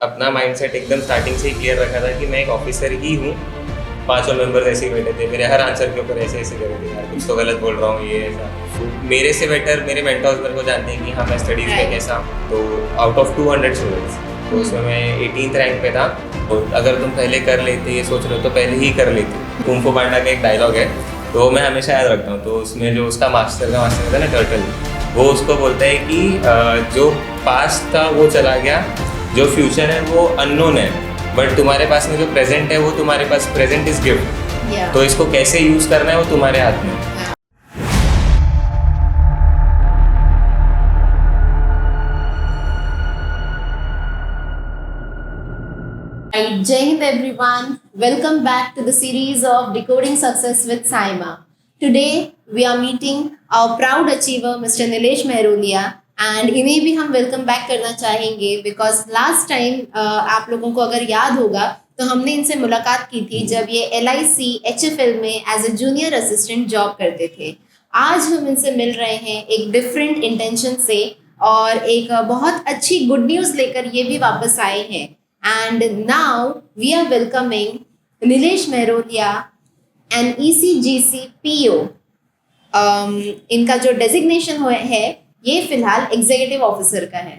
अपना माइंडसेट एकदम स्टार्टिंग से ही क्लियर रखा था कि मैं एक ऑफिसर ही हूँ। पांचों मेंबर्स ऐसे ही बैठे थे, मेरे हर आंसर के ऊपर ऐसे ऐसे कर रहे थे, यार कुछ तो गलत बोल रहा हूँ ये ऐसा। मेरे से बेटर मेरे मेंटर्स मेरे को जानते हैं कि हाँ मैं स्टडीज़ में Right. कैसा हूँ। तो आउट ऑफ 200 स्टूडेंट्स तो उसमें मैं 18th रैंक पे था। तो अगर तुम पहले कर लेते ये सोच रहे हो तो पहले ही कर लेते। कुंग फू पांडा का एक डायलॉग है तो वो मैं हमेशा याद रखता हूँ। तो उसमें जो उसका मास्टर था ना टर्टल, वो उसको बोलता है कि जो पास्ट था वो चला गया, जो फ्यूचर है वो अननोन है, बट तुम्हारे पास में जो प्रेजेंट है वो तुम्हारे पास प्रेजेंट इज गिफ्ट। Yeah. तो इसको कैसे यूज करना है वो तुम्हारे हाथ में। Right. Jai Hind everyone. Welcome back to the series of Decoding Success with Saima. Today we are meeting our proud achiever Mr. Nilesh Mehrolia and इन्हें भी हम वेलकम बैक करना चाहेंगे बिकॉज लास्ट टाइम आप लोगों को अगर याद होगा तो हमने इनसे मुलाकात की थी जब ये LIC HFL में as a junior assistant job करते थे। आज हम इनसे मिल रहे हैं एक डिफरेंट इंटेंशन से और एक बहुत अच्छी गुड न्यूज़ लेकर ये भी वापस आए हैं। And now we are welcoming Nilesh Mehrolia, an ECGC PO. इनका जो डेजिग्नेशन है ये फिलहाल एग्जीक्यूटिव ऑफिसर का है।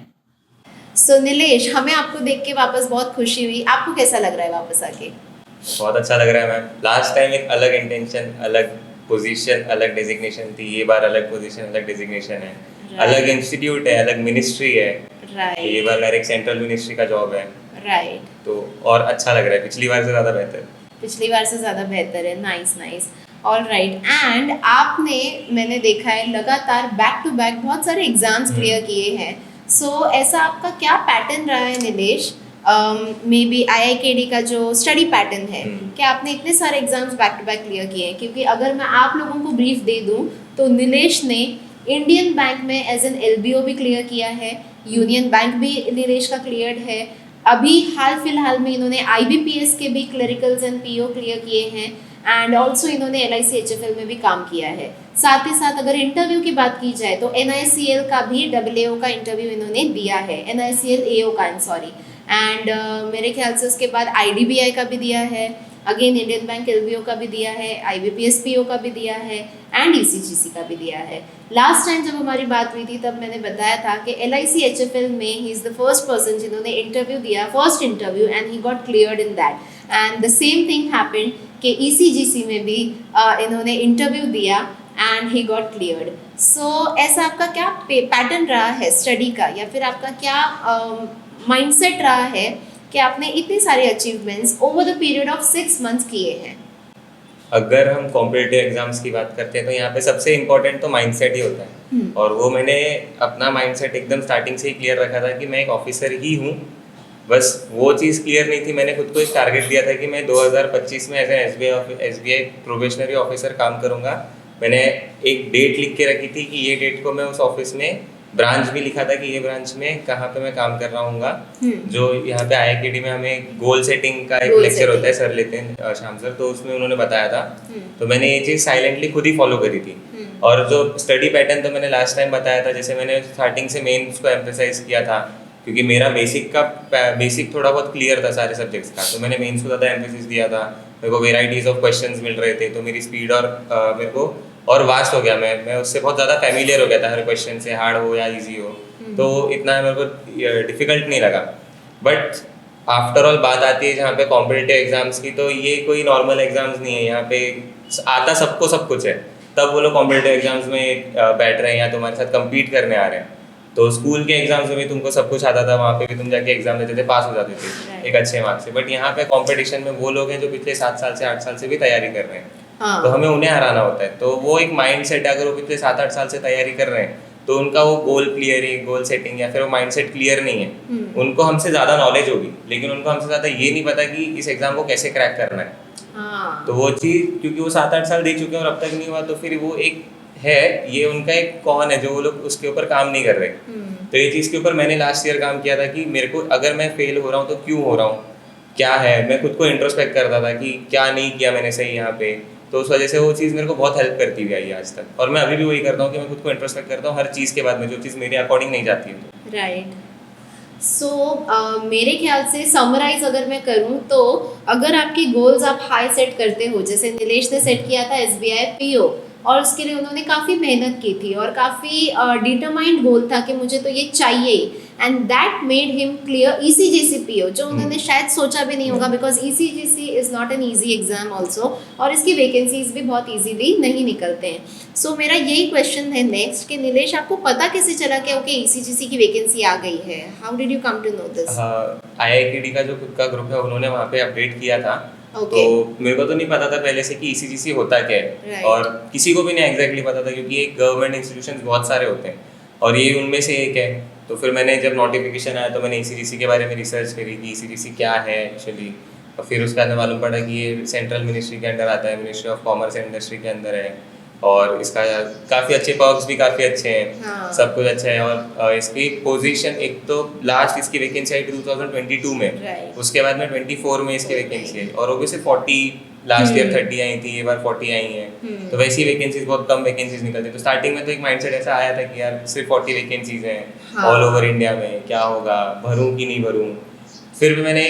सो नीलेश, हमें आपको देख के वापस बहुत खुशी हुई। आपको कैसा लग रहा है वापस आके? बहुत अच्छा लग रहा है मैम। लास्ट टाइम एक अलग इंटेंशन, अलग पोजीशन, अलग डेजिग्नेशन थी। ये बार अलग पोजीशन, अलग डेजिग्नेशन है। अलग इंस्टीट्यूट है, अलग मिनिस्ट्री है। ये बार मेरा एक सेंट्रल मिनिस्ट्री का जॉब है। तो और अच्छा लग रहा है, पिछली बार से ज़्यादा बेहतर है। Nice nice. All right. And आपने, मैंने देखा है लगातार बैक टू बैक बहुत सारे एग्जाम्स क्लियर किए हैं। सो ऐसा आपका क्या पैटर्न रहा है नीलेश? मे बी IIKD का जो स्टडी पैटर्न है, कि आपने इतने सारे exams back to back clear किए हैं? क्योंकि अगर मैं आप लोगों को ब्रीफ दे दूं तो नीलेश ने इंडियन बैंक में एज एन LBO भी क्लियर किया है, यूनियन बैंक भी नीलेश का क्लियर्ड है, अभी हाल फिलहाल में इन्होंने IBPS के भी क्लरिकल्स एंड PO क्लियर किए हैं एंड ऑल्सो इन्होंने LIC HFL में भी काम किया है। साथ ही साथ अगर इंटरव्यू की बात की जाए तो NICL का भी AAO का इंटरव्यू इन्होंने दिया है, NICL AO का, सॉरी। एंड मेरे ख्याल से उसके बाद IDBI का भी दिया है, अगेन इंडियन बैंक LBO का भी दिया है, IBPS PO का भी दिया है एंड ECGC का भी दिया है। लास्ट टाइम जब हमारी बात हुई थी तब मैंने बताया था कि LIC HFL में he is the first person जिन्होंने इंटरव्यू दिया, first interview, and he got cleared in that. And the same thing happened कि ECGC में भी इन्होंने इंटरव्यू दिया एंड ही गॉट क्लियर्ड। सो ऐसा आपका क्या पैटर्न रहा है स्टडी का, या फिर आपका क्या माइंडसेट रहा है कि आपने इतने सारे achievements over the period of 6 months किए हैं? अगर हम कॉम्पिटिटिव एग्जाम्स की बात करते हैं तो यहाँ पे सबसे इम्पोर्टेंट तो माइंडसेट ही होता है। और वो मैंने अपना माइंडसेट एकदम स्टार्टिंग से ही क्लियर रखा था कि मैं एक ऑफिसर ही हूँ। बस वो चीज़ क्लियर नहीं थी। मैंने खुद को एक टारगेट दिया था कि मैं 2025 में as an SBI probationary officer काम करूँगा। मैंने एक डेट लिख के रखी थी कि ये डेट को मैं उस ऑफिस में, ब्रांच भी लिखा था कि ये ब्रांच में कहाँ पे मैं काम कर रहा हूँ। जो यहाँ पे IIKD में हमें गोल सेटिंग का एक लेक्चर होता है, सर लेते हैं श्याम सर, तो उसमें उन्होंने बताया था। तो मैंने ये चीज़ साइलेंटली खुद ही फॉलो करी थी। और जो स्टडी पैटर्न तो मैंने लास्ट टाइम बताया था, जैसे मैंने स्टार्टिंग से मेंस को एम्फेसाइज किया था क्योंकि मेरा बेसिक थोड़ा बहुत क्लियर था सारे सब्जेक्ट्स का। तो मैंने मेंस को ज़्यादा एम्फेसिस दिया था। मेरे को वेराइटीज़ ऑफ क्वेश्चंस मिल रहे थे, तो मेरी स्पीड और मेरे को और वास्ट हो गया। मैं उससे बहुत ज़्यादा फैमिलियर हो गया था, हर क्वेश्चन से, हार्ड हो या इजी हो। तो इतना मेरे को डिफ़िकल्ट नहीं लगा। बट आफ्टर ऑल बात आती है जहाँ पे कॉम्पिटिटिव एग्जाम्स की, तो ये कोई नॉर्मल एग्जाम्स नहीं है। यहाँ पे आता सबको सब कुछ है, तब वो लोग कॉम्पिटिटिव एग्जाम्स में बैठ रहे हैं या तुम्हारे साथ कम्पीट करने आ रहे हैं। तो स्कूल के एग्जाम्स में भी तुमको सब कुछ आता था, वहाँ पे भी तुम जाके एग्जाम देते थे, पास हो जाते थे एक अच्छे मार्क्स से। बट यहाँ पे कंपटीशन में वो लोग हैं जो पिछले 7 साल से 8 साल से भी तैयारी कर रहे हैं। तो हमें उन्हें हराना होता है। तो वो एक माइंड सेट है, अगर वो पिछले 7-8 साल से तैयारी कर रहे हैं तो उनका वो गोल सेटिंग या फिर वो माइंड सेट क्लियर नहीं है। उनको हमसे ज़्यादा नॉलेज होगी लेकिन उनको हमसे ज़्यादा ये नहीं पता कि इस एग्जाम को कैसे क्रैक करना है। तो वो चीज़ क्योंकि वो 7-8 साल दे चुके हैं और अब तक नहीं हुआ, तो फिर वो एक है, ये उनका एक कौन है जो वो लोग उसके ऊपर काम नहीं कर रहे। तो ये चीज़ के ऊपर मैंने लास्ट ईयर काम किया था कि मेरे को अगर मैं फेल हो रहा हूँ तो क्यों हो रहा हूँ, क्या है। मैं खुद को इंट्रोस्पेक्ट करता था कि क्या नहीं किया मैंने सही यहाँ पे। तो उस वजह से वो चीज़ मेरे को बहुत हेल्प करती हुई आई आज तक। और मैं अभी भी वही करता हूँ कि मैं खुद को इंट्रोस्पेक्ट करता हूँ हर चीज़ के बाद में, जो चीज़ मेरे अकॉर्डिंग नहीं जाती है। राइट। मेरे ख्याल से समराइज अगर मैं करूं तो अगर आपके गोल्स आप हाई सेट करते हो, जैसे नीलेश ने सेट किया था एसबीआई पीओ, और उसके लिए उन्होंने काफ़ी मेहनत की थी और काफ़ी डिटरमाइंड गोल था कि मुझे तो ये चाहिए, and that made him clear ECGC PO, जो उन्होंने शायद सोचा भी नहीं होगा, because ECGC is not an easy exam also, और इसकी वैकेंसीज भी बहुत ईजीली नहीं निकलते हैं. मेरा यही क्वेश्चन है नेक्स्ट कि नीलेश, आपको पता कैसे चला कि ओके ईसीजीसी की वैकेंसी आ गई है? How did you come to know this? IIKD का जो खुद का ग्रुप है उन्होंने वहाँ पे अपडेट किया था. Okay. तो मेरे को तो नहीं पता था पहले से कि ECGC होता क्या है. Right. और किसी को भी नहीं एग्जैक्टली पता था, क्योंकि एक गवर्नमेंट इंस्टीट्यूशन बहुत सारे होते हैं और ये उनमें से एक है. तो फिर मैंने जब नोटिफिकेशन आया तो मैंने ECGC के बारे में रिसर्च करी कि ECGC क्या है एक्चुअली, और फिर उसके बाद मालूम पड़ा कि ये सेंट्रल मिनिस्ट्री के अंडर आता है, ministry of commerce and industry के अंदर है, और इसका काफ़ी अच्छे पर्क्स भी काफ़ी अच्छे हैं. हाँ. सब कुछ अच्छा है. और इसकी पोजीशन, एक तो लास्ट इसकी वैकेंसी आई 2022 में. Right. उसके बाद में 24 में इसकी वैकेंसी है, और ओबियसली 40 लास्ट ईयर 30 आई थी, ये बार 40 आई हैं. तो वैसी वैकेंसीज बहुत कम वैकेंसीज निकलती. तो स्टार्टिंग में तो एक माइंडसेट ऐसा आया था कि यार सिर्फ 40 वैकेंसीज हैं ऑल ओवर इंडिया में, क्या होगा, भरूं कि नहीं भरूं. फिर भी मैंने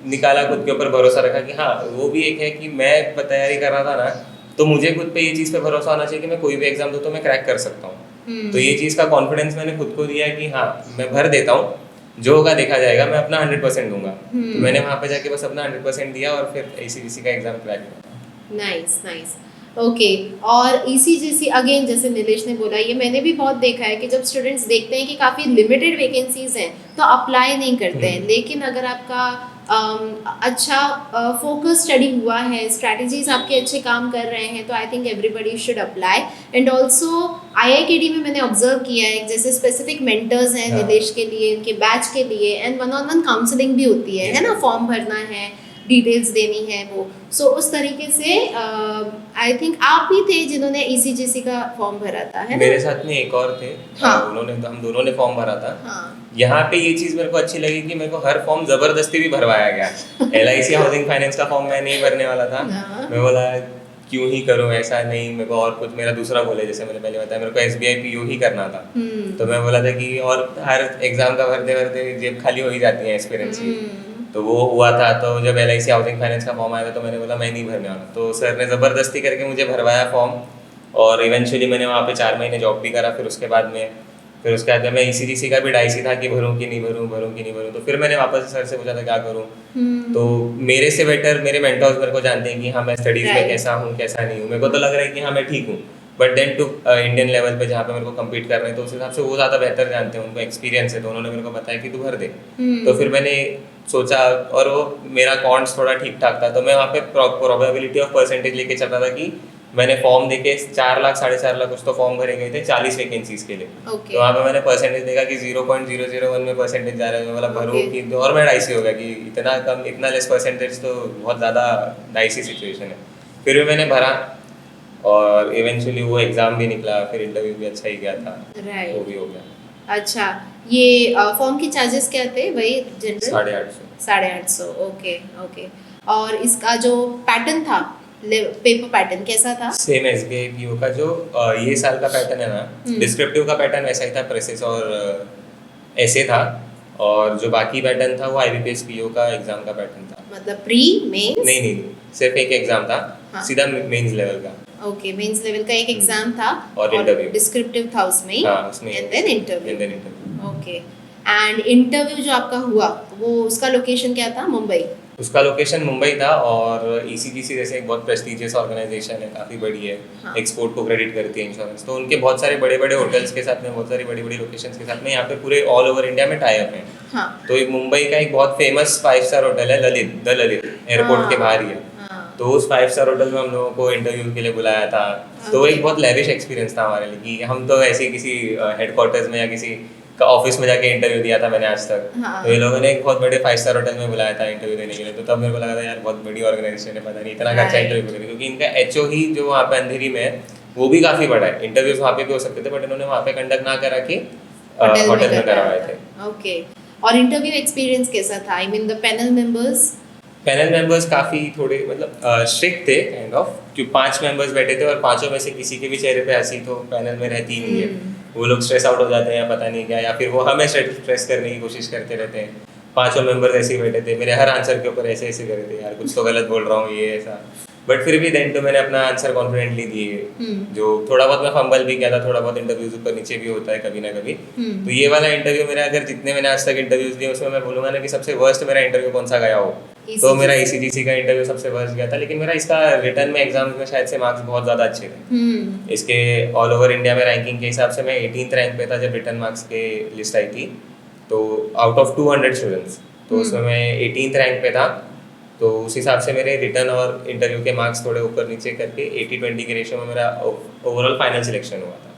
निकाला, खुद के ऊपर भरोसा रखा कि हाँ, वो भी एक है कि मैं तैयारी कर रहा था ना, तो मुझे खुद पे ये चीज़ पे भरोसा होना चाहिए कि मैं कोई भी एग्जाम दूँ तो मैं क्रैक कर सकता हूँ. तो ये चीज़ का कॉन्फिडेंस मैंने खुद को दिया कि हाँ, मैं भर देता हूँ, जो होगा देखा जाएगा, मैं अपना 100% दूंगा. तो मैंने वहाँ पे जाके बस अपना 100% दिया और फिर ECGC का एग्जाम क्रैक किया. Nice nice. ओके. और ECGC अगेन, जैसे नीलेश ने बोला, ये मैंने भी बहुत देखा है कि जब स्टूडेंट्स देखते हैं कि काफ़ी लिमिटेड वैकेंसीज हैं तो अप्लाई नहीं करते हैं, लेकिन अगर आपका अच्छा फोकस स्टडी हुआ है, स्ट्रैटेजीज आपके अच्छे काम कर रहे हैं, तो I think everybody should apply. And also IIKD में मैंने ऑब्जर्व किया है जैसे स्पेसिफिक मेंटर्स हैं निदेश के लिए, उनके बैच के लिए, and one on one counselling भी होती है ना, फॉर्म भरना है, डिटेल्स देनी है वो. उस तरीके से आई थिंक आप ही थे जिन्होंने ECGC का फॉर्म भरा था, है ना? मेरे साथ में एक और थे. हाँ. हम दोनों ने फॉर्म भरा था. हाँ. यहाँ पे ये चीज़ मेरे को अच्छी लगी कि मेरे को हर फॉर्म जबरदस्ती भी भरवाया गया. LIC हाउसिंग फाइनेंस का फॉर्म मैं नहीं भरने वाला था. मैं बोला क्यों ही करूँ, ऐसा नहीं, मेरे को और कुछ, मेरा दूसरा गोल है, जैसे मैंने पहले बताया, मेरे को SBI PO ही करना था. तो मैं बोला था कि, और हर एग्जाम का भरते भरते जेब खाली हो ही जाती है एक्सपीरियंस की. तो वो हुआ था. तो जब LIC हाउसिंग फाइनेंस का फॉर्म आया था तो मैंने बोला मैं नहीं भरने वाला. तो सर ने ज़बरदस्ती करके मुझे भरवाया फॉर्म, और इवेंचुअली मैंने वहाँ पे 4 महीने जॉब भी करा. फिर उसके बाद मैं ECGC का भी डाइसी था कि भरूँ कि नहीं भरूँ. तो फिर मैंने वापस सर से पूछा था क्या करूँ. तो मेरे से बेटर मेरे मेंटर्स मेरे को जानते हैं कि हाँ मैं स्टडीज़ में कैसा हूँ कैसा नहीं हूँ. मेरे को तो लग रहा है कि हाँ मैं ठीक हूँ, but then to Indian level पे जहाँ पे मेरे को कम्पीट करना है, तो उस हिसाब से वो ज़्यादा बेहतर जानते हैं, उनको एक्सपीरियंस है. तो उन्होंने मेरे को बताया कि तू भर दे. तो फिर मैंने सोचा, और वो मेरा कॉन्ट्स थोड़ा ठीक ठाक था, तो मैं वहाँ पे प्रोबेबिलिटी ऑफ परसेंटेज लेके चल रहा था कि मैंने फॉर्म देके 4 लाख 4.5 लाख कुछ तो फॉर्म भरे गए थे 40 वैकेंसीज के लिए. तो वहाँ पे मैंने परसेंटेज देखा कि 0.001 में परसेंटेज जा रहा है. मतलब भरूँ कि, और मैं डाइसी हो गया कि इतना कम, इतना लेस परसेंटेज तो बहुत ज़्यादा डाइसी सिचुएशन है. फिर भी मैंने भरा, और इवेंचुअली वो एग्ज़ाम भी निकला, फिर इंटरव्यू भी अच्छा ही गया था. वो भी हो गया. अच्छा, ये फॉर्म की चार्जेस क्या थे? वही जनरल 850. Okay okay. और इसका जो पैटर्न था, पेपर पैटर्न कैसा था? सेम SBI PO का जो ये साल का पैटर्न है ना, डिस्क्रिप्टिव का पैटर्न वैसा ही था, प्रेसेस और ऐसे था. और जो बाकी पैटर्न था वो IBPS PO का एग्जाम का पैटर्न था. मतलब प्री मेंस? नहीं, सिर्फ एक एग्जाम था. हाँ. सीधा मेंस लेवल का. ओके, मेंस लेवल का एक एग्जाम था और इंटरव्यू डिस्क्रिप्टिव था उसमें. हाँ, उसमें and then interview. Okay. And interview जो आपका हुआ, वो उसका लोकेशन क्या था? मुंबई. उसका लोकेशन मुंबई था. और ECGC जैसे एक बहुत प्रेस्टीजियस ऑर्गेनाइजेशन है, काफ़ी बड़ी है. हाँ. एक्सपोर्ट को क्रेडिट करती है इंश्योरेंस. तो उनके बहुत सारे बड़े बड़े होटल्स के साथ में, बहुत सारी बड़ी बड़ी लोकेशंस के साथ में यहाँ पे पूरे ऑल ओवर इंडिया में टाई अप है. हाँ. तो एक मुंबई का एक बहुत फेमस 5 स्टार होटल है, द ललित एयरपोर्ट के बाहर ही है. तो उस 5 स्टार होटल में हम लोगों को इंटरव्यू के लिए बुलाया था. तो एक बहुत लेविश एक्सपीरियंस था हमारे लिए कि हम तो ऐसे किसी हेडक्वार्टर्स में या किसी का ऑफिस में जाके इंटरव्यू दिया था मैंने आज तक. हाँ. तो ये लोगों ने एक बहुत बड़े 5 स्टार होटल में बुलाया था इंटरव्यू देने के लिए. तो तब मेरे को लगा था यार बहुत बड़ी ऑर्गेनाइजेशन है, पता नहीं इतना अच्छा इंटरव्यू करेगी, क्योंकि इनका HO ही जो वहाँ पे अंधेरी में है वो भी काफ़ी बड़ा है. इंटरव्यूज वहाँ पे भी हो सकते थे, बट इन्होंने वहाँ पे कंडक्ट ना करा के होटल में करवाए थे. ओके. और इंटरव्यू एक्सपीरियंस कैसा था? I mean the panel members काफ़ी थोड़े मतलब स्ट्रिक्ट थे काइंड ऑफ, क्योंकि 5 मेंबर्स बैठे थे और 5 में से किसी के भी चेहरे पे हंसी तो पैनल में रहती ही नहीं है. वो लोग स्ट्रेस आउट हो जाते हैं या पता नहीं क्या, या फिर वो हमें स्ट्रेस करने की कोशिश करते रहते हैं। पांचों मेंबर ऐसे ही बैठे थे, मेरे हर आंसर के ऊपर ऐसे ऐसे करे थे, यार कुछ तो गलत बोल रहा हूँ ये ऐसा, बट फिर भी देन तो मैंने अपना आंसर कॉन्फिडेंटली दिए। जो थोड़ा बहुत मैं फंबल भी किया था, थोड़ा बहुत इंटरव्यूज ऊपर नीचे भी होता है कभी ना कभी। तो ये वाला इंटरव्यू मेरा, अगर जितने मैंने आज तक इंटरव्यूज दिए उसमें मैं बोलूंगा ना कि सबसे वर्स्ट मेरा इंटरव्यू कौन सा गया हो, तो मेरा ECGC का इंटरव्यू सबसे वर्स्ट गया था। लेकिन मेरा इसका रिटर्न में एग्जाम्स में शायद से मार्क्स बहुत ज़्यादा अच्छे थे। इसके ऑल ओवर इंडिया में रैंकिंग के हिसाब से मैं 18th रैंक पे था जब रिटर्न मार्क्स के लिस्ट आई थी, तो आउट ऑफ 200 स्टूडेंट्स, तो उसमें मैं 18th रैंक पे था। तो उस हिसाब से मेरे रिटर्न और इंटरव्यू के मार्क्स थोड़े ऊपर नीचे करके 80-20 के रेशियो में मेरा ओवरऑल फाइनल सिलेक्शन हुआ था।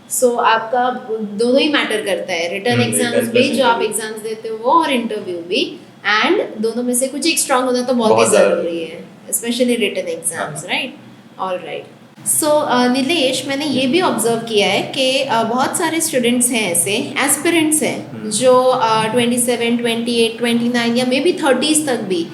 सो आपका दोनों ही मैटर करता है, रिटर्न एग्जाम्स भी जो आप एग्जाम्स देते हो वो, और इंटरव्यू भी, एंड दोनों में से कुछ एक स्ट्रांग होना तो बहुत ही जरूरी है, specially return exams, right? All right. So Nilesh, मैंने ये भी ऑब्जर्व किया है कि बहुत सारे स्टूडेंट्स हैं ऐसे, एस्पिरेंट्स हैं जो 27, 28, 29 या मे बी 30s तक भी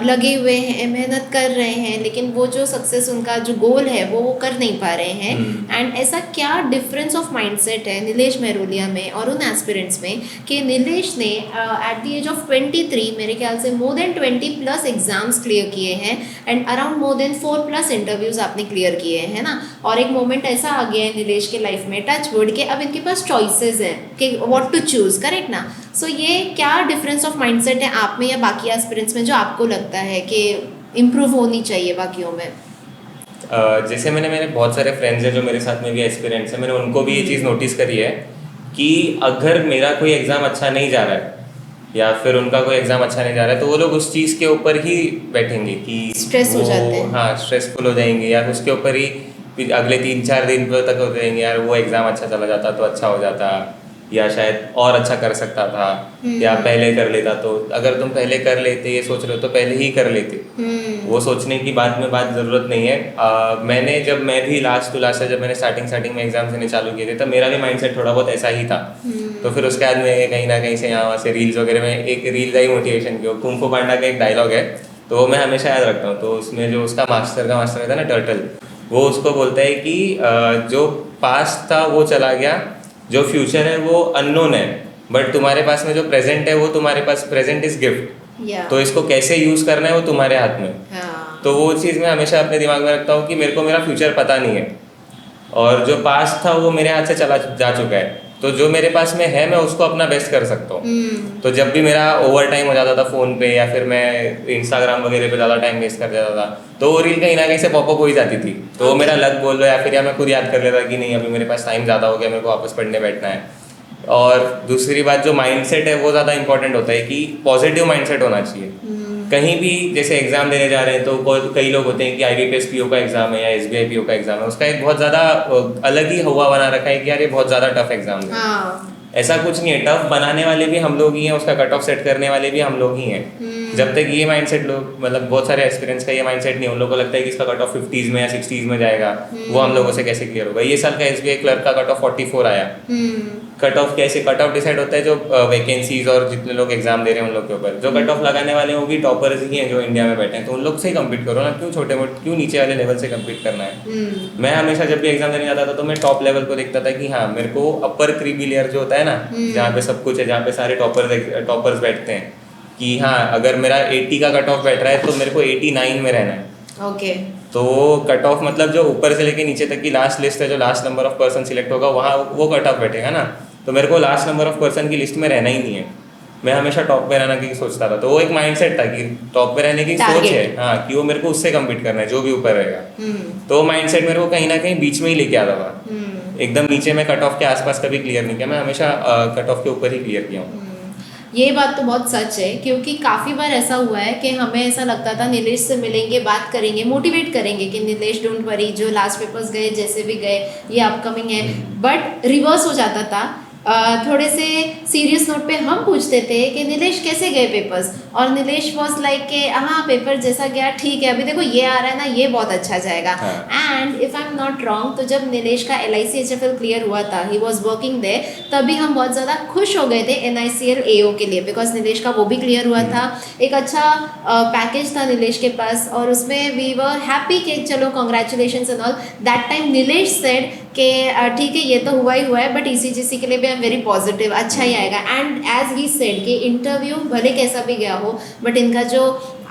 लगे हुए हैं, मेहनत कर रहे हैं, लेकिन वो जो सक्सेस उनका जो गोल है वो कर नहीं पा रहे हैं। एंड ऐसा क्या डिफरेंस ऑफ माइंडसेट है नीलेश मेहरोलिया में और उन एस्पिरेंट्स में कि नीलेश ने एट द एज ऑफ 23 मेरे ख्याल से मोर देन 20+ एग्जाम्स क्लियर किए हैं, and around more than 4+ interviews आपने क्लियर किए हैं ना। और एक मोमेंट ऐसा आ गया है नीलेश के लाइफ में, टच वुड, कि अब इनके पास चॉइसेस हैं कि व्हाट टू चूज, करेक्ट ना? सो ये क्या डिफरेंस ऑफ माइंडसेट है आप में या बाकी एस्पिरेंट्स में जो आपको लगता है कि इम्प्रूव होनी चाहिए बाकियों में? जैसे मेरे बहुत सारे फ्रेंड्स हैं जो मेरे साथ में भी एस्पिरेंट्स हैं, मैंने उनको भी ये चीज़ नोटिस करी है कि अगर मेरा कोई एग्ज़ाम अच्छा नहीं जा रहा है या फिर उनका कोई एग्ज़ाम अच्छा नहीं जा रहा है, तो वो लोग उस चीज़ के ऊपर ही बैठेंगे कि स्ट्रेस हो जाते हैं। हाँ, स्ट्रेसफुल हो जाएंगे, या उसके ऊपर ही अगले 3-4 दिन तक हो जाएंगे, यार वो एग्ज़ाम अच्छा चला जाता तो अच्छा हो जाता, या शायद और अच्छा कर सकता था, या पहले कर लेता। तो अगर तुम पहले कर लेते, ये सोच रहे हो तो पहले ही कर लेते। वो सोचने की बात ज़रूरत नहीं है। मैं भी लास्ट टू लास्ट जब मैंने स्टार्टिंग में एग्जाम देने चालू किए थे, तब मेरा भी माइंडसेट थोड़ा बहुत ऐसा ही था। तो फिर उसके बाद में कहीं ना कहीं से यहाँ से रील्स वगैरह में एक रील आई मोटिवेशन की, कुंग फू पांडा का एक डायलॉग है, तो वो मैं हमेशा याद रखता हूँ। तो उसमें जो उसका मास्टर रहता है ना, टर्टल, वो उसको बोलता है कि जो पास्ट था वो चला गया, जो फ्यूचर है वो अननोन है, बट तुम्हारे पास में जो प्रेजेंट है वो तुम्हारे पास, प्रेजेंट इज गिफ्ट, तो इसको कैसे यूज करना है वो तुम्हारे हाथ में। तो वो चीज़ मैं हमेशा अपने दिमाग में रखता हूँ कि मेरे को मेरा फ्यूचर पता नहीं है, और जो पास्ट था वो मेरे हाथ से चला जा चुका है, तो जो मेरे पास में है मैं उसको अपना बेस्ट कर सकता हूँ। तो जब भी मेरा ओवर टाइम हो जाता था फ़ोन पे, या फिर मैं इंस्टाग्राम वगैरह पे ज़्यादा टाइम वेस्ट कर देता था, तो वो रील कहीं ना कहीं से पॉपअप हो ही जाती थी। तो वो मेरा लक बोल लो, या फिर या मैं खुद याद कर लेता कि नहीं अभी मेरे पास टाइम ज़्यादा हो गया, मेरे को वापस पढ़ने बैठना है। और दूसरी बात, जो माइंडसेट है वो ज़्यादा इंपॉर्टेंट होता है कि पॉजिटिव माइंडसेट होना चाहिए। कहीं भी जैसे एग्जाम देने जा रहे हैं तो कई लोग होते हैं कि IBPS PO का एग्जाम है या SBI PO का एग्जाम है, उसका एक बहुत ज़्यादा अलग ही हुआ बना रखा है कि यार ये बहुत ज़्यादा टफ एग्जाम है। ऐसा कुछ नहीं है, टफ बनाने वाले भी हम लोग ही हैं, उसका कट ऑफ सेट करने वाले भी हम लोग ही हैं। जब तक ये माइंडसेट लोग, मतलब बहुत सारे एक्सपीरियंस का ये माइंडसेट नहीं, उन लोगों को लगता है कि इसका कट ऑफ 50s में या 60s में जाएगा, वो हम लोगों से कैसे क्लियर होगा। ये साल का SBI क्लर्क का कट ऑफ 44 आया। कट ऑफ कैसे, कट ऑफ डिसाइड होता है जो वैकेंसीज और जितने लोग एग्जाम दे रहे हैं उन लोग के ऊपर। जो कट ऑफ लगाने वाले हैं वो भी टॉपर्स ही हैं जो इंडिया में बैठे हैं, तो उन लोग से ही कम्पीट करो ना, क्यों छोटे मोटे, क्यों नीचे वाले लेवल से कम्पीट करना है। मैं हमेशा जब भी एग्जाम देने जाता था तो मैं टॉप लेवल को देखता था कि हाँ मेरे को अपर क्रीमी लेयर जो होता है ना, जहाँ पे सब कुछ है, जहाँ पे सारे टॉपर्स बैठते हैं, कि हाँ अगर मेरा 80 का कट ऑफ बैठ रहा है तो मेरे को 89 में रहना है। ओके। तो कट ऑफ मतलब जो ऊपर से लेके नीचे तक की लास्ट लिस्ट है, जो last number of person select होगा वहाँ वो कट ऑफ बैठेगा ना, तो मेरे को लास्ट नंबर ऑफ पर्सन की लिस्ट में रहना ही नहीं है। मैं हमेशा टॉप पे रहना की सोचता था, तो वो एक माइंडसेट था कि टॉप पे रहने की सोच है, हाँ कि वो मेरे को उससे कम्पीट करना है जो भी ऊपर रहेगा। तो माइंडसेट मेरे को कहीं ना कहीं बीच में ही लेके आता था। एकदम नीचे में कट ऑफ के आसपास कभी क्लियर नहीं किया, मैं हमेशा कट ऑफ के ऊपर ही क्लियर किया हूँ। ये बात तो बहुत सच है, क्योंकि काफ़ी बार ऐसा हुआ है कि हमें ऐसा लगता था नीलेश से मिलेंगे, बात करेंगे, मोटिवेट करेंगे कि नीलेश डोंट वरी, जो लास्ट पेपर्स गए जैसे भी गए ये अपकमिंग है, बट रिवर्स हो जाता था। थोड़े से सीरियस नोट पे हम पूछते थे कि नीलेश कैसे गए पेपर्स, और नीलेश वॉज लाइक के हाँ पेपर जैसा गया ठीक है, अभी देखो ये आ रहा है ना, ये बहुत अच्छा जाएगा। And if I am not wrong, तो जब नीलेश का LIC HFL क्लियर हुआ था, ही वॉज वर्किंग देयर, तभी हम बहुत ज़्यादा खुश हो गए थे NICL AO के लिए, बिकॉज नीलेश का वो भी क्लियर हुआ था, एक अच्छा पैकेज था नीलेश के पास, और उसमें वी वर हैप्पी कि चलो congratulations and all. That time Nilesh said कि ठीक है ये तो हुआ ही हुआ है, बट ECGC के लिए भी आई एम वेरी पॉजिटिव, अच्छा ही आएगा। एंड एज ही सेड कि इंटरव्यू भले कैसा भी गया हो, बट इनका जो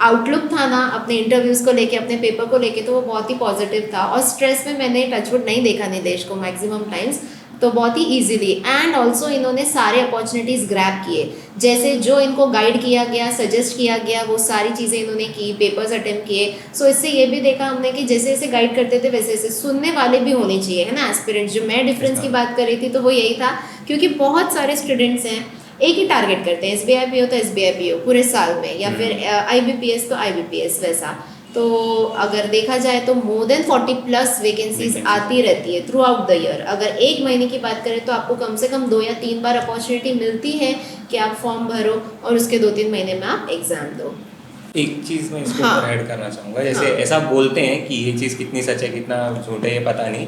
आउटलुक था ना अपने इंटरव्यूज़ को लेके, अपने पेपर को लेके, तो वो बहुत ही पॉजिटिव था। और स्ट्रेस में मैंने टचवुड नहीं देखा निदेश को मैक्सिमम टाइम्स, तो बहुत ही इजीली। एंड ऑल्सो इन्होंने सारे अपॉर्चुनिटीज़ ग्रैब किए, जैसे जो इनको गाइड किया गया, सजेस्ट किया गया, वो सारी चीज़ें इन्होंने की, पेपर्स अटेम्प्ट किए। सो इससे ये भी देखा हमने कि जैसे जैसे गाइड करते थे वैसे वैसे सुनने वाले भी होने चाहिए, है ना एस्पिरेंट्स। जो मैं डिफरेंस की बात कर रही थी तो वो यही था, क्योंकि बहुत सारे स्टूडेंट्स हैं एक ही टारगेट करते हैं, SBI PO तो SBI PO पूरे साल में, या फिर IBPS तो IBPS वैसा। तो अगर देखा जाए तो मोर देन 40+ वैकेंसीज आती रहती है थ्रू आउट द ईयर। अगर एक महीने की बात करें तो आपको कम से कम 2 या 3 बार अपॉर्चुनिटी मिलती है कि आप फॉर्म भरो और उसके 2-3 महीने में आप एग्ज़ाम दो। एक चीज़ मैं इसके ऊपर ऐड करना चाहूँगा, जैसे ऐसा बोलते हैं कि ये चीज़ कितनी सच है कितना झूठ है ये पता नहीं,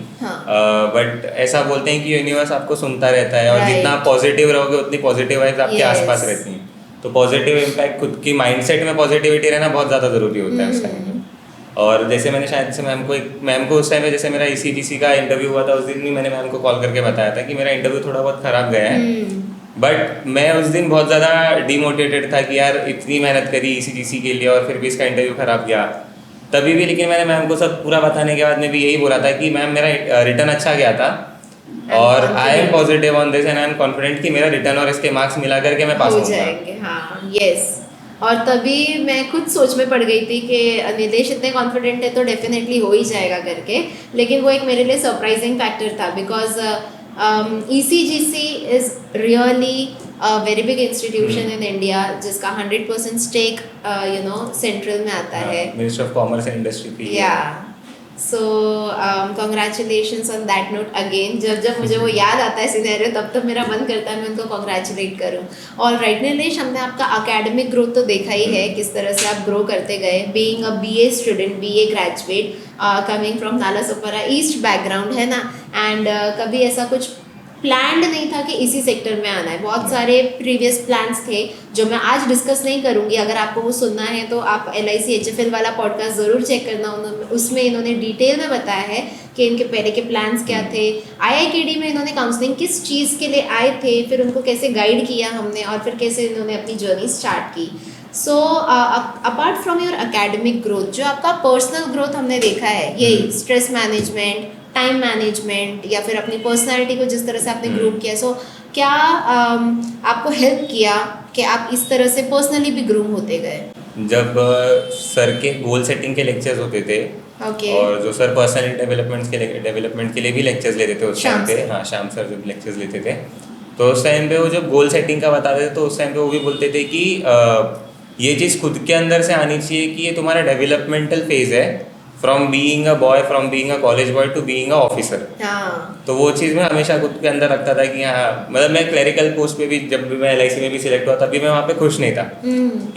बट ऐसा बोलते हैं कि यूनिवर्स आपको सुनता रहता है, और जितना आप पॉजिटिव रहोगे उतनी पॉजिटिव वाइब्स आपके आसपास रहती हैं। तो पॉजिटिव इम्पैक्ट, खुद की माइंडसेट में पॉजिटिविटी रहना बहुत ज़्यादा ज़रूरी होता है उस टाइम पे। और जैसे मैंने शायद से मैम को उस टाइम पे, जैसे मेरा ECGC का इंटरव्यू हुआ था उस दिन भी मैंने मैम को कॉल करके बताया था कि मेरा इंटरव्यू थोड़ा बहुत ख़राब गया है, बट मैं उस दिन बहुत ज़्यादा डिमोटिवेटेड था कि यार इतनी मेहनत करी ECGC के लिए और फिर भी इसका इंटरव्यू ख़राब गया तभी भी। लेकिन मैंने मैम को सब पूरा बताने के बाद में भी यही बोला था कि मैम मेरा रिटर्न अच्छा गया था, और I am positive on this and I am confident कि मेरा रिटर्न और इसके मार्क्स मिला करके मैं पास हो होऊंगा। जाएंगे। हाँ, यस। और तभी मैं खुद सोच में पड़ गई थी कि निदेश इतने कॉन्फिडेंट है तो डेफिनेटली हो ही जाएगा करके। लेकिन वो एक मेरे लिए सरप्राइजिंग फैक्टर था, because ECGC is really a very big institution in India, जिसका 100% स्टेक सेंट्रल में आता है, ministry of commerce and industry. या so congratulations on that note again. जब मुझे वो याद आता है सिनेरियो तब मेरा मन करता है मैं उनको कॉन्ग्रेचुलेट करूँ। ऑल राइट निलेश, हमने आपका अकेडमिक ग्रोथ तो देखा ही है, किस तरह से आप ग्रो करते गए, being a BA student, BA graduate, coming from Nalasopara east background, है ना। एंड कभी ऐसा कुछ प्लान्ड नहीं था कि इसी सेक्टर में आना है। बहुत सारे प्रीवियस प्लान्स थे जो मैं आज डिस्कस नहीं करूंगी, अगर आपको वो सुनना है तो आप LIC HFL वाला पॉडकास्ट ज़रूर चेक करना। उसमें इन्होंने डिटेल में बताया है कि इनके पहले के प्लान्स क्या थे, IIKD में इन्होंने काउंसलिंग किस चीज़ के लिए आए थे, फिर उनको कैसे गाइड किया हमने, और फिर कैसे इन्होंने अपनी जर्नी स्टार्ट की। So apart from your academic growth, जो आपका पर्सनल ग्रोथ हमने देखा है, यही स्ट्रेस मैनेजमेंट, टाइम मैनेजमेंट, या फिर अपनी पर्सनालिटी को जिस तरह से आपने ग्रूम किया, सो क्या आपको हेल्प किया कि आप इस तरह से पर्सनली भी ग्रूम होते गए? जब सर के गोल सेटिंग के लेक्चर्स होते थे, और जो सर पर्सनल डेवलपमेंट के लिए भी लेक्चर्स लेते थे उस टाइम पे, हाँ श्याम सर जब लेक्चर्स लेते थे तो उस टाइम पे वो जब गोल सेटिंग का बताते थे तो उस टाइम पे वो भी बोलते थे कि ये चीज़ खुद के अंदर से आनी चाहिए कि ये तुम्हारा डेवलपमेंटल फेज है, from being a boy, from being a college boy to being a officer. तो वो चीज़ मैं हमेशा खुद के अंदर रखता था कि हाँ, मतलब मैं क्लरिकल पोस्ट पे भी, जब भी मैं LIC में भी सिलेक्ट हुआ तभी मैं वहाँ पे खुश नहीं था।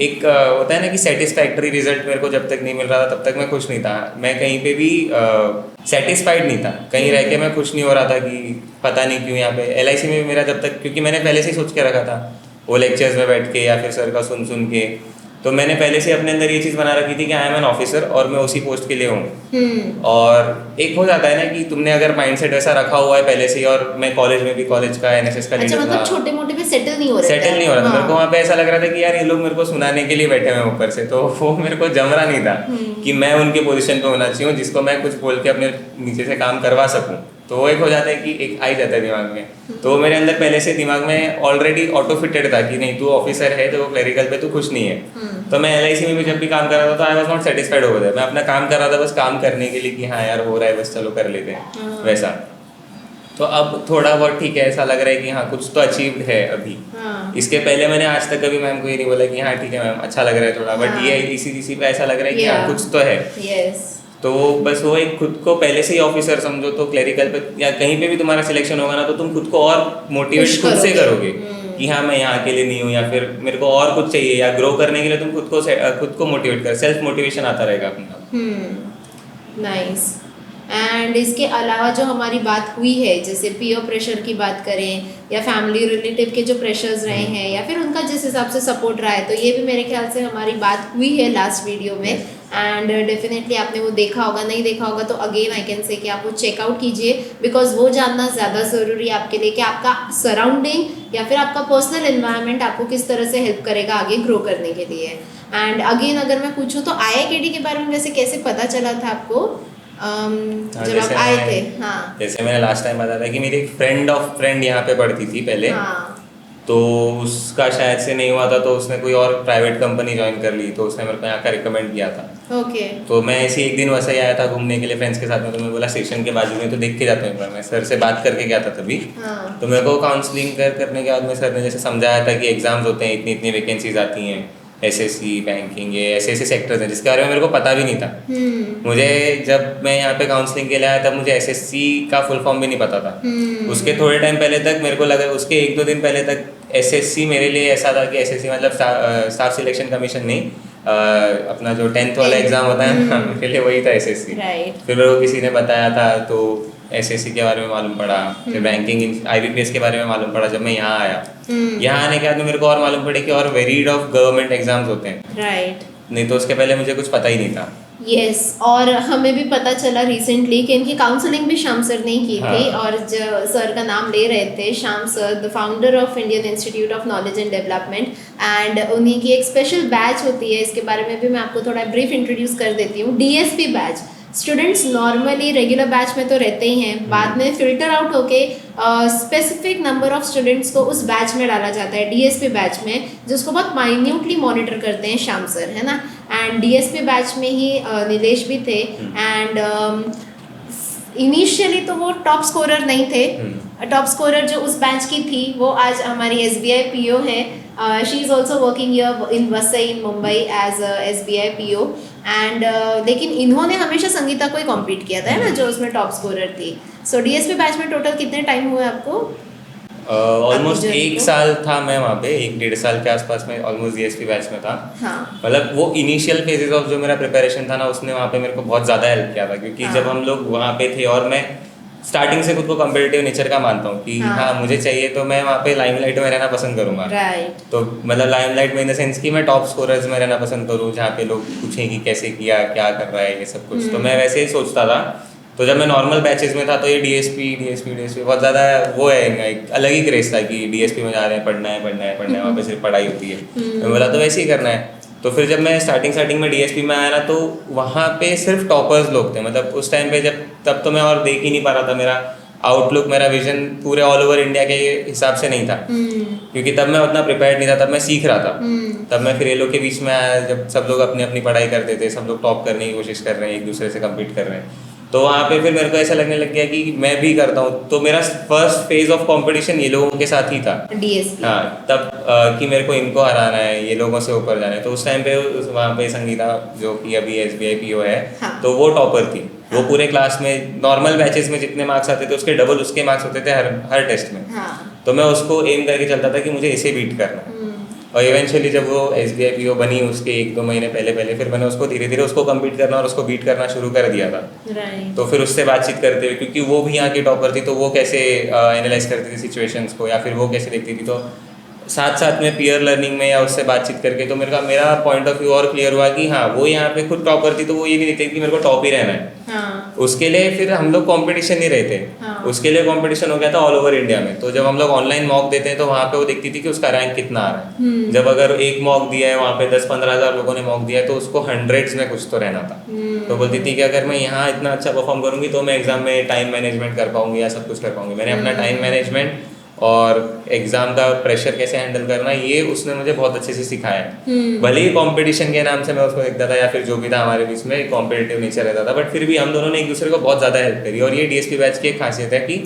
एक होता है ना कि सेटिस्फैक्टरी रिजल्ट मेरे को जब तक नहीं मिल रहा था तब तक मैं खुश नहीं था, मैं कहीं पे भी सेटिस्फाइड नहीं था, कहीं रह के मैं खुश नहीं हो रहा था कि पता नहीं क्यों। यहाँ पे LIC में भी मेरा जब तक, क्योंकि मैंने पहले से ही सोच के रखा था वो लेक्चर्स में बैठ के या फिर सर का सुन के, तो मैंने पहले से अपने अंदर ये चीज़ बना रखी थी कि आई एम एन ऑफिसर और मैं उसी पोस्ट के लिए हूँ। और एक हो जाता है ना कि तुमने अगर माइंडसेट ऐसा रखा हुआ है पहले से ही, और मैं कॉलेज में भी कॉलेज का NSS का लीडर था। मतलब छोटे मोटे पे सेटल नहीं हो रहा था। मेरे को वहाँ पे ऐसा लग रहा था कि यार ये लोग मेरे को सुनाने के लिए बैठे हुए ऊपर से, तो वो मेरे को जम रहा नहीं था कि मैं उनके पोजीशन पे होना चाहिए जिसको मैं कुछ बोल के अपने नीचे से काम करवा सकूँ। तो वो एक हो जाता है कि एक आ ही जाता है दिमाग में, तो मेरे अंदर पहले से दिमाग में ऑलरेडी ऑटो फिटेड था कि नहीं तू ऑफिसर है तो क्लरिकल पे तू खुश नहीं है। तो मैं LIC में भी जब भी काम कर रहा था तो I was not satisfied over there, मैं अपना काम कर रहा था बस काम करने के लिए कि हाँ यार हो रहा है बस चलो कर लेते हैं वैसा। तो अब थोड़ा बहुत ठीक है, ऐसा लग रहा है कि हाँ कुछ तो अचीव्ड है अभी। इसके पहले मैंने आज तक कभी मैम को ये नहीं बोला कि हाँ ठीक है मैम अच्छा लग रहा है थोड़ा, बट ये ECGC पे ऐसा लग रहा है कि हाँ कुछ तो है। तो बस वो एक खुद को पहले से ही ऑफिसर समझो, तो क्लरिकल पे या कहीं पे भी तुम्हारा सिलेक्शन होगा ना तो तुम खुद को और मोटिवेट खुद से करोगे कि हाँ मैं यहाँ अकेले नहीं हूँ, या फिर मेरे को और कुछ चाहिए, या ग्रो करने के लिए तुम खुद को मोटिवेट कर, सेल्फ मोटिवेशन आता रहेगा अपना। नाइस। एंड इसके अलावा जो हमारी बात हुई है, जैसे पीयर प्रेशर की बात करें या फैमिली रिलेटिव के जो प्रेशर्स रहे हैं या फिर उनका जिस हिसाब से सपोर्ट रहा है, तो ये भी मेरे ख्याल से हमारी बात हुई है लास्ट वीडियो में। एंड डेफिनेटली आपने वो देखा होगा, नहीं देखा होगा तो अगेन आई कैन से कि आप वो चेकआउट कीजिए, बिकॉज वो जानना ज़्यादा ज़रूरी है आपके लिए कि आपका सराउंडिंग या फिर आपका पर्सनल एनवायरनमेंट आपको किस तरह से हेल्प करेगा आगे ग्रो करने के लिए। एंड अगेन अगर मैं पूछूँ तो IIKT के बारे में वैसे कैसे पता चला था आपको जब आप आए थे? हाँ, जैसे मैंने लास्ट टाइम बताया था कि मेरी एक फ्रेंड ऑफ फ्रेंड यहाँ पे पढ़ती थी पहले, हाँ, तो उसका शायद से नहीं हुआ था तो उसने कोई और प्राइवेट कंपनी ज्वाइन कर ली, तो उसने मेरे को यहाँ का रिकमेंड किया था। ओके, तो मैं ऐसे ही एक दिन वैसे ही आया था घूमने के लिए फ्रेंड्स के साथ में, तो मैं बोला स्टेशन के बाजू में तो देख के जाता हूँ एक बार, मैं सर से बात करके गया था तभी। हाँ, तो मेरे को काउंसलिंग करने के बाद में सर ने जैसे समझाया था कि एग्जाम्स होते हैं, इतनी इतनी वैकेंसीज आती हैं, SSC बैंकिंग, ये ऐसे ऐसे सेक्टर्स हैं जिसके बारे में मेरे को पता भी नहीं था। मुझे जब मैं यहाँ पे काउंसलिंग के लिए आया तब मुझे SSC का फुल फॉर्म भी नहीं पता था। उसके थोड़े टाइम पहले तक मेरे को लगा, उसके 1-2 दिन पहले तक SSC मेरे लिए ऐसा था कि SSC मतलब स्टाफ सिलेक्शन कमीशन नहीं, अपना जो 10th वाला एग्जाम होता है ना, मेरे लिए वही था SSC। राइट, फिर मेरे को किसी ने बताया था तो SSC के बारे में मालूम पड़ा, फिर बैंकिंग IBPS के बारे में मालूम पड़ा जब मैं यहाँ आया। यहाँ आने के बाद में मेरे को और मालूम पड़े कि और वेरीड ऑफ गवर्नमेंट एग्जाम्स होते हैं, राइट, नहीं तो उसके पहले मुझे कुछ पता ही नहीं था। यस, और हमें भी पता चला रिसेंटली कि इनकी काउंसलिंग भी श्याम सर ने की थी, हाँ। और जो सर का नाम ले रहे थे Shyam sir, the founder of Indian institute of knowledge and development, and उन्हीं की एक स्पेशल बैच होती है, इसके बारे में भी मैं आपको थोड़ा ब्रीफ इंट्रोड्यूस कर देती हूँ। DSP batch, students normally regular batch में तो रहते ही हैं, बाद में फिल्टर आउट होके स्पेसिफिक नंबर ऑफ स्टूडेंट्स को उस बैच में डाला जाता है, DSP बैच में, जिसको बहुत माइन्यूटली मॉनिटर करते हैं श्याम सर, है ना। एंड DSP बैच में ही नीलेश भी थे, एंड इनिशियली तो वो टॉप स्कोरर नहीं थे। टॉप स्कोरर जो उस बैच की थी वो आज हमारी SBI PO है, she is also working here in Vasai in Mumbai as SBI PO, and लेकिन इन्होंने हमेशा संगीता को ही कॉम्पीट किया था, है ना, जो उसमें टॉप स्कोरर थी। सो DSP बैच में टोटल कितने टाइम हुए आपको? ऑलमोस्ट अपनी 1 साल था मैं वहाँ पे, 1-1.5 साल के आसपास में ऑलमोस्ट DSP बैच में था। हाँ, मतलब वो इनिशियल फेजेस ऑफ जो मेरा प्रिपरेशन था ना, उसने वहाँ पे मेरे को बहुत ज़्यादा हेल्प किया था, क्योंकि हाँ। जब हम लोग वहाँ पे थे और मैं स्टार्टिंग से खुद को कम्पिटिटिव नेचर का मानता हूँ कि हाँ मुझे चाहिए तो मैं वहाँ पे लाइमलाइट में रहना पसंद करूँगा। राइट, तो मतलब लाइमलाइट में इन द सेंस कि मैं टॉप स्कोरर्स में रहना पसंद करूँ, जहाँ पे लोग पूछें कि कैसे किया, क्या कर रहा है, ये सब कुछ। तो मैं वैसे ही सोचता था। तो जब मैं नॉर्मल बैचेस में था तो ये DSP बहुत ज़्यादा वो है, एक अलग ही क्रेज था कि DSP में जा रहे हैं, पढ़ना है वहाँ पे सिर्फ पढ़ाई होती है। मैं बोला तो वैसे ही करना है। तो फिर जब मैं स्टार्टिंग में DSP में आया ना, तो वहाँ पे सिर्फ टॉपर्स लोग थे। मतलब उस टाइम पे तब तो मैं और देख ही नहीं पा रहा था, मेरा आउटलुक, मेरा विजन पूरे ऑल ओवर इंडिया के हिसाब से नहीं था, क्योंकि तब मैं उतना प्रिपेयर्ड नहीं था, तब मैं सीख रहा था। तब मैं फिर ये लोग के बीच में आया जब सब लोग अपनी अपनी पढ़ाई करते थे, सब लोग टॉप करने की कोशिश कर रहे हैं, एक दूसरे से कम्पीट कर रहे हैं। तो वहाँ पे फिर मेरे को ऐसा लगने लग गया कि मैं भी करता हूँ। तो मेरा फर्स्ट फेज ऑफ कंपटीशन ये लोगों के साथ ही था, DSP। हाँ, तब कि मेरे को इनको हराना है, ये लोगों से ऊपर जाना है। तो उस टाइम पे वहाँ पे संगीता जो कि अभी SBI PO है, हाँ। तो वो टॉपर थी। वो पूरे क्लास में नॉर्मल बैचेस में जितने मार्क्स आते थे उसके डबल उसके मार्क्स होते थे हर टेस्ट में। हाँ, तो मैं उसको एम करके चलता था कि मुझे इसे बीट करना है। और इवेंचुअली जब वो SBI PO बनी, उसके 1-2 महीने पहले फिर मैंने उसको धीरे धीरे उसको कम्पीट करना और उसको बीट करना शुरू कर दिया था। राइट, तो फिर उससे बातचीत करते हुए, क्योंकि वो भी यहाँ की टॉपर थी, तो वो कैसे एनालाइज करती थी सिचुएशंस को, या फिर वो कैसे देखती थी, तो साथ में पीयर लर्निंग में या उससे बातचीत करके तो मेरा पॉइंट ऑफ व्यू और क्लियर हुआ कि हाँ, वो यहाँ पे खुद टॉपर थी, तो वो ये नहीं देखती कि मेरे को टॉप ही रहना है। हाँ, उसके लिए फिर हम लोग कंपटीशन नहीं रहते। हाँ। उसके लिए कंपटीशन हो गया था ऑल ओवर इंडिया में। तो जब हम लोग ऑनलाइन मॉक देते हैं तो वहाँ पे वो देखती थी कि उसका रैंक कितना आ रहा है। जब अगर एक मॉक दिया है, वहाँ पे 10-15 हज़ार लोगों ने मॉक दिया है, तो उसको हंड्रेड्स में कुछ तो रहना था। तो बोलती थी कि अगर मैं यहाँ इतना अच्छा परफॉर्म करूँगी तो मैं एग्जाम में टाइम मैनेजमेंट कर पाऊंगी या सब कुछ कर पाऊंगी। मैंने अपना टाइम मैनेजमेंट और एग्जाम का प्रेशर कैसे हैंडल करना, ये उसने मुझे बहुत अच्छे से सिखाया है। भले ही कंपटीशन के नाम से मैं उसको देखता था या फिर जो भी था हमारे बीच में कॉम्पिटिटिव नेचर रहता था, बट फिर भी हम दोनों ने एक दूसरे को बहुत ज़्यादा हेल्प करी। और ये DSP बैच की एक खासियत है कि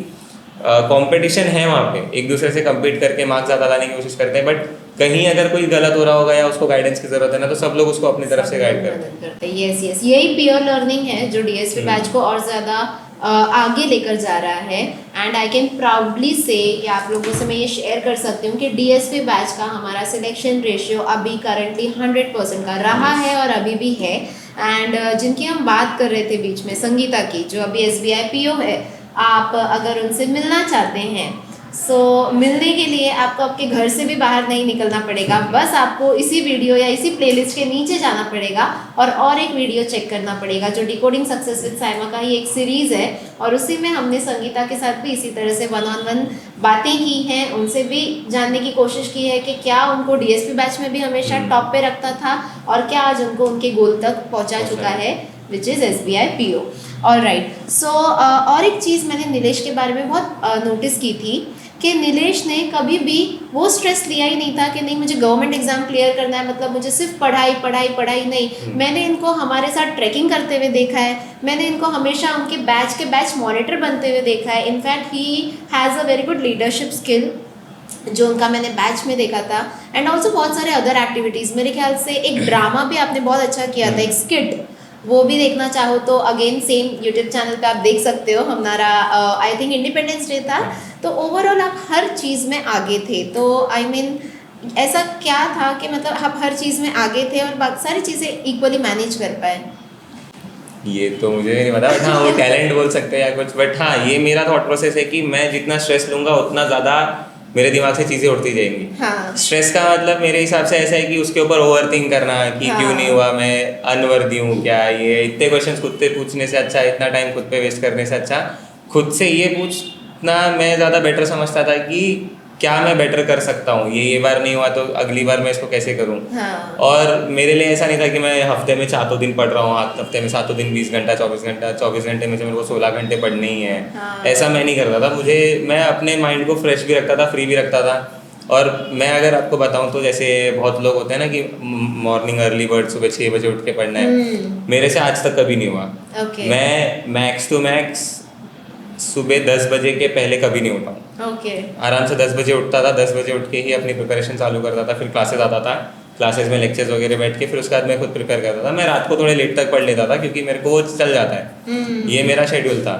कंपटीशन है, वहाँ पे एक दूसरे से कम्पीट करके मार्क्स ज़्यादा लाने की कोशिश करते हैं, बट कहीं अगर कोई गलत हो रहा होगा या उसको गाइडेंस की जरूरत है ना, तो सब लोग उसको अपनी तरफ से गाइड करते हैं। यस, यही पीयर लर्निंग है जो DSP बैच को और ज़्यादा आगे लेकर जा रहा है। एंड आई कैन प्राउडली से, या आप लोगों से मैं ये शेयर कर सकती हूँ कि DSP बैच का हमारा सिलेक्शन रेशियो अभी करंटली 100% का रहा है और अभी भी है। एंड जिनकी हम बात कर रहे थे बीच में, संगीता की, जो अभी SBI PO है, आप अगर उनसे मिलना चाहते हैं सो मिलने के लिए आपको आपके घर से भी बाहर नहीं निकलना पड़ेगा, बस आपको इसी वीडियो या इसी प्लेलिस्ट के नीचे जाना पड़ेगा और एक वीडियो चेक करना पड़ेगा जो डिकोडिंग सक्सेस विद साइमा का ही एक सीरीज़ है, और उसी में हमने संगीता के साथ भी इसी तरह से 1-on-1 बातें की हैं, उनसे भी जानने की कोशिश की है कि क्या उनको डीएसपी बैच में भी हमेशा टॉप पे रखता था और क्या आज उनको उनके गोल तक पहुँचा चुका है, which is SBI PO। Alright, so और एक चीज़ मैंने नीलेश के बारे में बहुत नोटिस की थी कि नीलेश ने कभी भी वो स्ट्रेस लिया ही नहीं था कि नहीं मुझे गवर्नमेंट एग्जाम क्लियर करना है, मतलब मुझे सिर्फ पढ़ाई पढ़ाई पढ़ाई नहीं। मैंने इनको हमारे साथ ट्रैकिंग करते हुए देखा है, मैंने इनको हमेशा उनके बैच मॉनिटर बनते हुए देखा है। In fact he has a very good leadership skill जो उनका मैंने बैच में देखा था, एंड ऑल्सो बहुत सारे अदर एक्टिविटीज़। मेरे ख्याल से एक ड्रामा भी आपने बहुत अच्छा किया था, एक स्किट, वो भी देखना चाहो तो अगेन सेम यूट्यूब चैनल पे आप देख सकते हो। हमारा आई थिंक इंडिपेंडेंस डे था, तो ओवरऑल आप हर चीज़ में आगे थे। तो आई मीन ऐसा क्या था कि मतलब आप हर चीज़ में आगे थे और बाकी सारी चीज़ें इक्वली मैनेज कर पाए? ये तो मुझे नहीं पता, बट हाँ वो टैलेंट बोल सकते हैं या कुछ, बट हाँ ये मेरा थॉट प्रोसेस है कि मैं जितना स्ट्रेस लूँगा उतना ज़्यादा मेरे दिमाग से चीज़ें उड़ती जाएंगी। हाँ। स्ट्रेस का मतलब मेरे हिसाब से ऐसा है कि उसके ऊपर ओवर थिंक करना कि हाँ। क्यों नहीं हुआ, मैं अनवर्दी हूँ क्या, ये इतने क्वेश्चंस खुद से पूछने से अच्छा, इतना टाइम खुद पे वेस्ट करने से अच्छा खुद से ये पूछना मैं ज़्यादा बेटर समझता था कि क्या मैं बेटर कर सकता हूँ, ये बार नहीं हुआ तो अगली बार मैं इसको कैसे करूँ। हाँ। और मेरे लिए ऐसा नहीं था कि मैं हफ्ते में 7 दिन पढ़ रहा हूँ, हफ्ते में 7 दिन 20 घंटा 24 घंटा, 24 घंटे में से मेरे को 16 घंटे पढ़ने ही है। हाँ। ऐसा मैं नहीं करता था, मैं अपने माइंड को फ्रेश भी रखता था, फ्री भी रखता था। और मैं अगर आपको बताऊं तो जैसे बहुत लोग होते हैं ना कि मॉर्निंग अर्ली बर्ड, सुबह 6 बजे उठ के पढ़ना है, मेरे से आज तक कभी नहीं हुआ। Okay. मैं मैक्स टू मैक्स सुबह 10 बजे के पहले कभी नहीं उठा हूँ। Okay. आराम से 10 बजे उठता था, 10 बजे उठ के ही अपनी प्रिपरेशन चालू करता था, फिर क्लासेस आता था, क्लासेस में लेक्चर्स वगैरह बैठ के फिर उसके बाद मैं खुद प्रिपेयर करता था। मैं रात को थोड़े लेट तक पढ़ लेता था क्योंकि मेरे को वो चल जाता है, ये मेरा शेड्यूल था।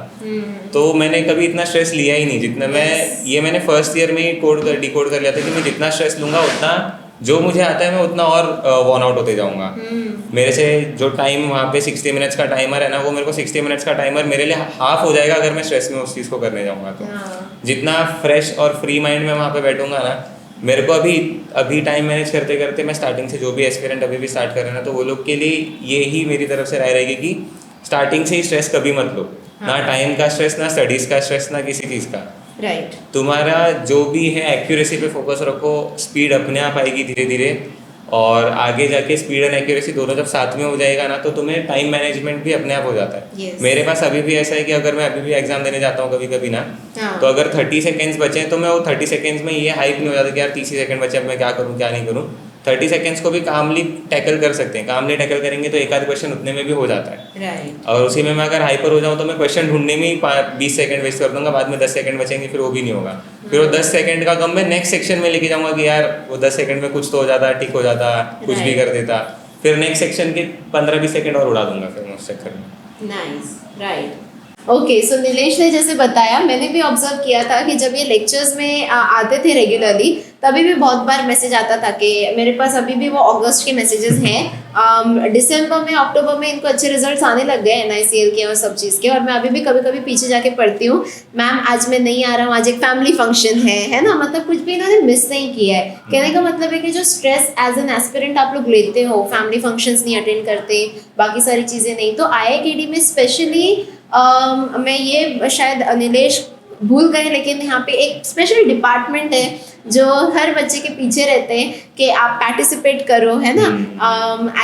तो मैंने कभी इतना स्ट्रेस लिया ही नहीं जितना मैंने फर्स्ट ईयर में ही डिकोड कर लिया था कि मैं जितना स्ट्रेस लूँगा उतना जो मुझे आता है मैं उतना और वॉर्न आउट होते जाऊँगा। मेरे से जो टाइम वहाँ पे 60 मिनट्स का टाइमर है ना, वो मेरे को 60 मिनट्स का टाइमर मेरे लिए हाफ हो जाएगा अगर मैं स्ट्रेस में उस चीज़ को करने जाऊँगा। तो जितना फ्रेश और फ्री माइंड में वहाँ पे बैठूंगा ना, मेरे को अभी टाइम मैनेज करते करते मैं स्टार्टिंग से जो भी एस्पिरेंट अभी भी स्टार्ट कर रहे हैं ना, तो वो लोग के लिए ये ही मेरी तरफ से राय रहेगी कि स्टार्टिंग से ही स्ट्रेस कभी मत लो। ना टाइम का स्ट्रेस, ना स्टडीज़ का स्ट्रेस, ना किसी चीज़ का। राइट। तुम्हारा जो भी है एक्यूरेसी पे फोकस रखो, स्पीड अपने आप आएगी धीरे धीरे, और आगे जाके स्पीड एंड एक्यूरेसी दोनों जब साथ में हो जाएगा ना, तो तुम्हें टाइम मैनेजमेंट भी अपने आप हो जाता है। Yes. मेरे पास अभी भी ऐसा है कि अगर मैं अभी भी एग्जाम देने जाता हूँ कभी कभी ना, तो अगर 30 सेकेंड्स बचे तो मैं वो 30 सेकेंड्स में ये हाइप नहीं हो जाता कि यार 30 सेकंड बचे, अब मैं क्या करूँ क्या नहीं करूँ। 30 सेकेंड्स को भी कामली टैकल कर सकते हैं, कामली टैकल करेंगे तो एक आध क्वेश्चन उतने में भी हो जाता है। राइट। और उसी में मैं अगर हाइपर हो जाऊँ तो मैं क्वेश्चन ढूंढने में ही 20 सेकंड वेस्ट कर दूंगा, बाद में 10 सेकंड बचेंगे, फिर वो भी नहीं होगा। फिर वो 10 सेकंड का कम मैं नेक्स्ट सेक्शन में लेके जाऊंगा कि यार वो 10 सेकंड में कुछ तो हो जाता, टिक हो जाता, कुछ भी कर देता, फिर नेक्स्ट सेक्शन के 15-20 सेकंड और उड़ा दूंगा फिर उस चक्कर में। नाइस। राइट। ओके, सो नीलेश ने जैसे बताया, मैंने भी ऑब्जर्व किया था कि जब ये लेक्चर्स में आते थे रेगुलरली, तभी भी बहुत बार मैसेज आता था कि मेरे पास अभी भी वो अगस्त के मैसेजेस हैं। दिसंबर में, अक्टूबर में इनको अच्छे रिजल्ट्स आने लग गए NICL के और सब चीज़ के, और मैं अभी भी कभी कभी पीछे जाके पढ़ती हूँ, मैम आज मैं नहीं आ रहा हूँ, आज एक फैमिली फंक्शन है ना, मतलब कुछ भी इन्होंने मिस नहीं किया है। कहने का मतलब है कि जो स्ट्रेस एज एन एस्पिरेंट आप लोग लेते हो, फैमिली फंक्शंस नहीं अटेंड करते, बाकी सारी चीज़ें नहीं, तो IIKD में स्पेशली मैं ये शायद नीलेश भूल गए, लेकिन यहाँ पे एक स्पेशल डिपार्टमेंट है जो हर बच्चे के पीछे रहते हैं कि आप पार्टिसिपेट करो, है ना,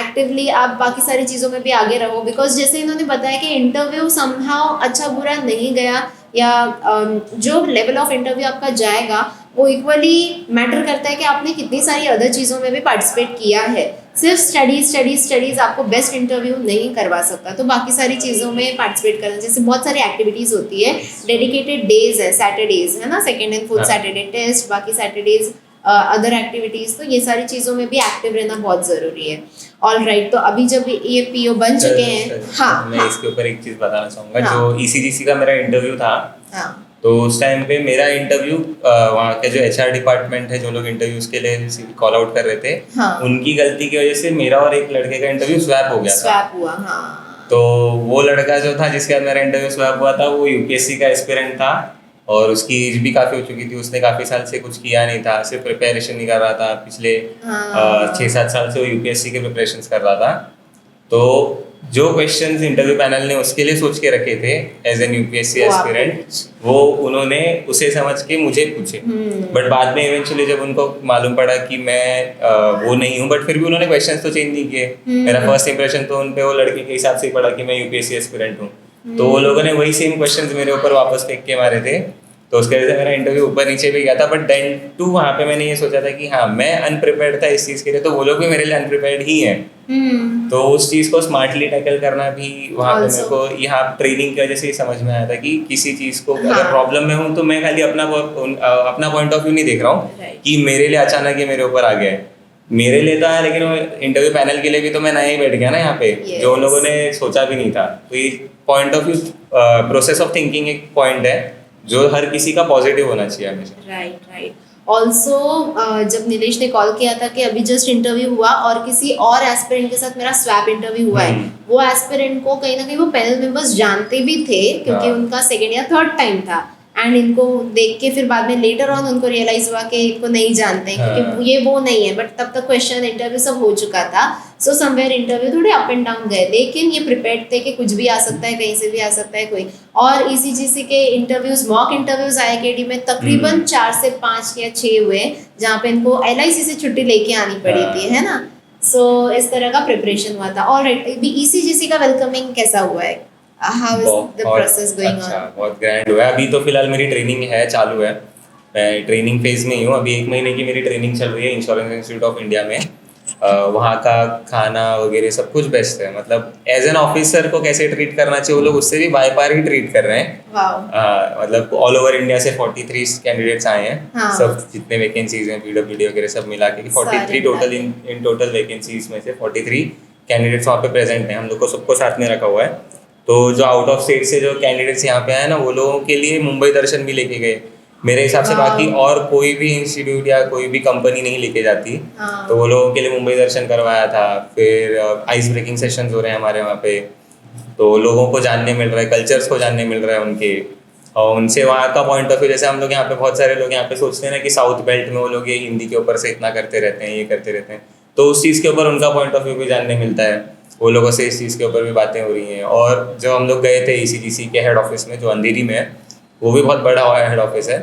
एक्टिवली आप बाकी सारी चीज़ों में भी आगे रहो। बिकॉज जैसे इन्होंने बताया कि इंटरव्यू समहाउ अच्छा बुरा नहीं गया, या जो लेवल ऑफ इंटरव्यू आपका जाएगा वो इक्वली मैटर करता है कि आपने कितनी सारी अदर चीज़ों में भी पार्टिसिपेट किया है। सिर्फ स्टडीज़ आपको बेस्ट इंटरव्यू नहीं करवा सकता, तो बाकी सारी चीज़ों में पार्टिसिपेट करना, जैसे बहुत सारी एक्टिविटीज़ होती है, डेडिकेटेड डेज है, सैटरडेज है ना, second and fourth Saturday test, बाकी सैटरडेज अदर एक्टिविटीज़, तो ये सारी चीज़ों में भी एक्टिव रहना बहुत ज़रूरी है। ऑल राइट, तो अभी जब ये PO बन चुके हैं, हाँ, मैं इसके ऊपर एक चीज़ बताना चाहूँगा। जो ECGC का मेरा इंटरव्यू था, तो उस टाइम पे मेरा इंटरव्यू वहाँ के जो HR डिपार्टमेंट है, जो लोग इंटरव्यूज के लिए कॉल आउट कर रहे थे, उनकी गलती की वजह से मेरा और एक लड़के का इंटरव्यू स्वैप हो गया था। स्वैप हुआ, हाँ। तो वो लड़का जो था जिसके बाद मेरा इंटरव्यू स्वैप हुआ था, वो UPSC का एस्पिरेंट था, और उसकी एज भी काफ़ी हो चुकी थी, उसने काफ़ी साल से कुछ किया नहीं था, सिर्फ प्रिपरेशन नहीं कर रहा था, पिछले हाँ 6-7 साल से वो यूपीएससी के प्रिपरेशंस कर रहा था। तो जो क्वेश्चंस इंटरव्यू पैनल ने उसके लिए सोच के रखे थे एज एन यूपीएससी वो आपको एस्पिरेंट, पूछे। वो उन्होंने उसे समझ के मुझे पूछे। बट बाद में इवेंचुअली जब उनको मालूम पड़ा कि मैं वो नहीं हूँ, बट फिर भी उन्होंने क्वेश्चंस तो चेंज नहीं किए। मेरा फर्स्ट इंप्रेशन तो उन पे वो लड़के के हिसाब से ही पड़ा कि मैं यूपीएससी एस्पिरेंट हूँ। तो वो लोगों ने वही सेम क्वेश्चंस मेरे ऊपर वापस फेंक के मारे थे, तो उसके वजह से मेरा इंटरव्यू ऊपर नीचे भी गया था। बट देन टू वहाँ पे मैंने ये सोचा था कि हाँ मैं अनप्रिपेयर्ड था इस चीज़ के लिए, तो वो लोग भी मेरे लिए अनप्रिपेयर्ड ही हैं। तो उस चीज़ को स्मार्टली टैकल करना भी वहाँ पे मेरे ऑल्सो को यहाँ ट्रेनिंग की वजह से ही समझ में आया था कि किसी चीज़ को अगर हाँ प्रॉब्लम में हूँ तो मैं खाली अपना पॉइंट ऑफ व्यू नहीं देख रहा हूँ राइट कि मेरे लिए अचानक ये मेरे ऊपर आ गया है। मेरे लिए तो आया, लेकिन इंटरव्यू पैनल के लिए भी तो मैं नया ही बैठ गया ना यहाँ पे, जो उन लोगों यस ने सोचा भी नहीं था। तो ये point of view, process of thinking एक पॉइंट है जो हर किसी का पॉजिटिव होना चाहिए हमेशा। राइट राइट ऑल्सो जब नीलेश ने कॉल किया था कि अभी जस्ट इंटरव्यू हुआ और किसी और एस्पिरेंट के साथ मेरा स्वैप इंटरव्यू हुआ है, वो एस्पिरेंट को कहीं ना कहीं वो पैनल मेंबर्स जानते भी थे क्योंकि हाँ उनका सेकेंड या थर्ड टाइम था। एंड इनको देख के फिर बाद में लेटर ऑन उनको रियलाइज हुआ कि इनको नहीं जानते हैं हाँ क्योंकि ये वो नहीं है, बट तब तक क्वेश्चन इंटरव्यू सब हो चुका था। सो समवेयर इंटरव्यू थोड़े अप एंड डाउन गए, लेकिन ये प्रिपेयर्ड थे कि कुछ भी आ सकता है, कहीं से भी आ सकता है कोई। और ईसीजीसी के इंटरव्यूज, मॉक इंटरव्यूज आईआईकेडी में तकरीबन 4 से 5 या 6 हुए, जहाँ पे इनको एलआईसी से छुट्टी लेके आनी पड़ी थी, है ना। सो इस तरह का प्रिपरेशन हुआ था। और अभी ईसीजीसी का वेलकमिंग कैसा हुआ है? How is the process going अच्छा, ऑन? बहुत ग्रैंड हुआ है। अभी तो फिलहाल मेरी ट्रेनिंग है, चालू है, मैं ट्रेनिंग फेज में ही हूँ। अभी 1 महीने की मेरी ट्रेनिंग चल रही है इंश्योरेंस इंस्टीट्यूट ऑफ इंडिया में। वहाँ का खाना वगैरह सब कुछ बेस्ट है, मतलब एज एन ऑफिसर को कैसे ट्रीट करना चाहिए वो लोग उससे भी बाय पार ही ट्रीट कर रहे हैं। वाओ मतलब ऑल ओवर इंडिया से 43 कैंडिडेट्स आए हैं, हाँ सब जितने वैकेंसीज हैं पीडब्ल्यूडी वगैरह सब मिला के, सारे 43 मिला टोटल, के इन टोटल वैकेंसीज में से 43 कैंडिडेट्स वहाँ पे प्रेजेंट हैं। हम लोग को सबको साथ में रखा हुआ है। तो जो आउट ऑफ स्टेट से जो कैंडिडेट्स यहाँ पे आए ना, वो लोगों के लिए मुंबई दर्शन भी लेके गए। मेरे हिसाब से बाकी वाओ और कोई भी इंस्टीट्यूट या कोई भी कंपनी नहीं लेके जाती। तो हाँ वो लोगों के लिए मुंबई दर्शन करवाया था। फिर आइस ब्रेकिंग सेशंस हो रहे हैं हमारे वहाँ पे, तो लोगों को जानने मिल रहा है, कल्चर्स को जानने मिल रहा है उनके, और उनसे वहाँ का पॉइंट ऑफ व्यू। जैसे हम लोग यहाँ पे बहुत सारे लोग यहाँ पे सोचते हैं ना कि साउथ बेल्ट में वो लोग ये हिंदी के ऊपर से इतना करते रहते हैं, ये करते रहते हैं, तो उस चीज़ के ऊपर उनका पॉइंट ऑफ व्यू भी जानने मिलता है। वो लोगों से इस चीज़ के ऊपर भी बातें हो रही हैं। और जब हम लोग गए थे ईसीजीसी के हेड ऑफिस में जो अंधेरी में है, वो भी बहुत बड़ा हेड ऑफिस है,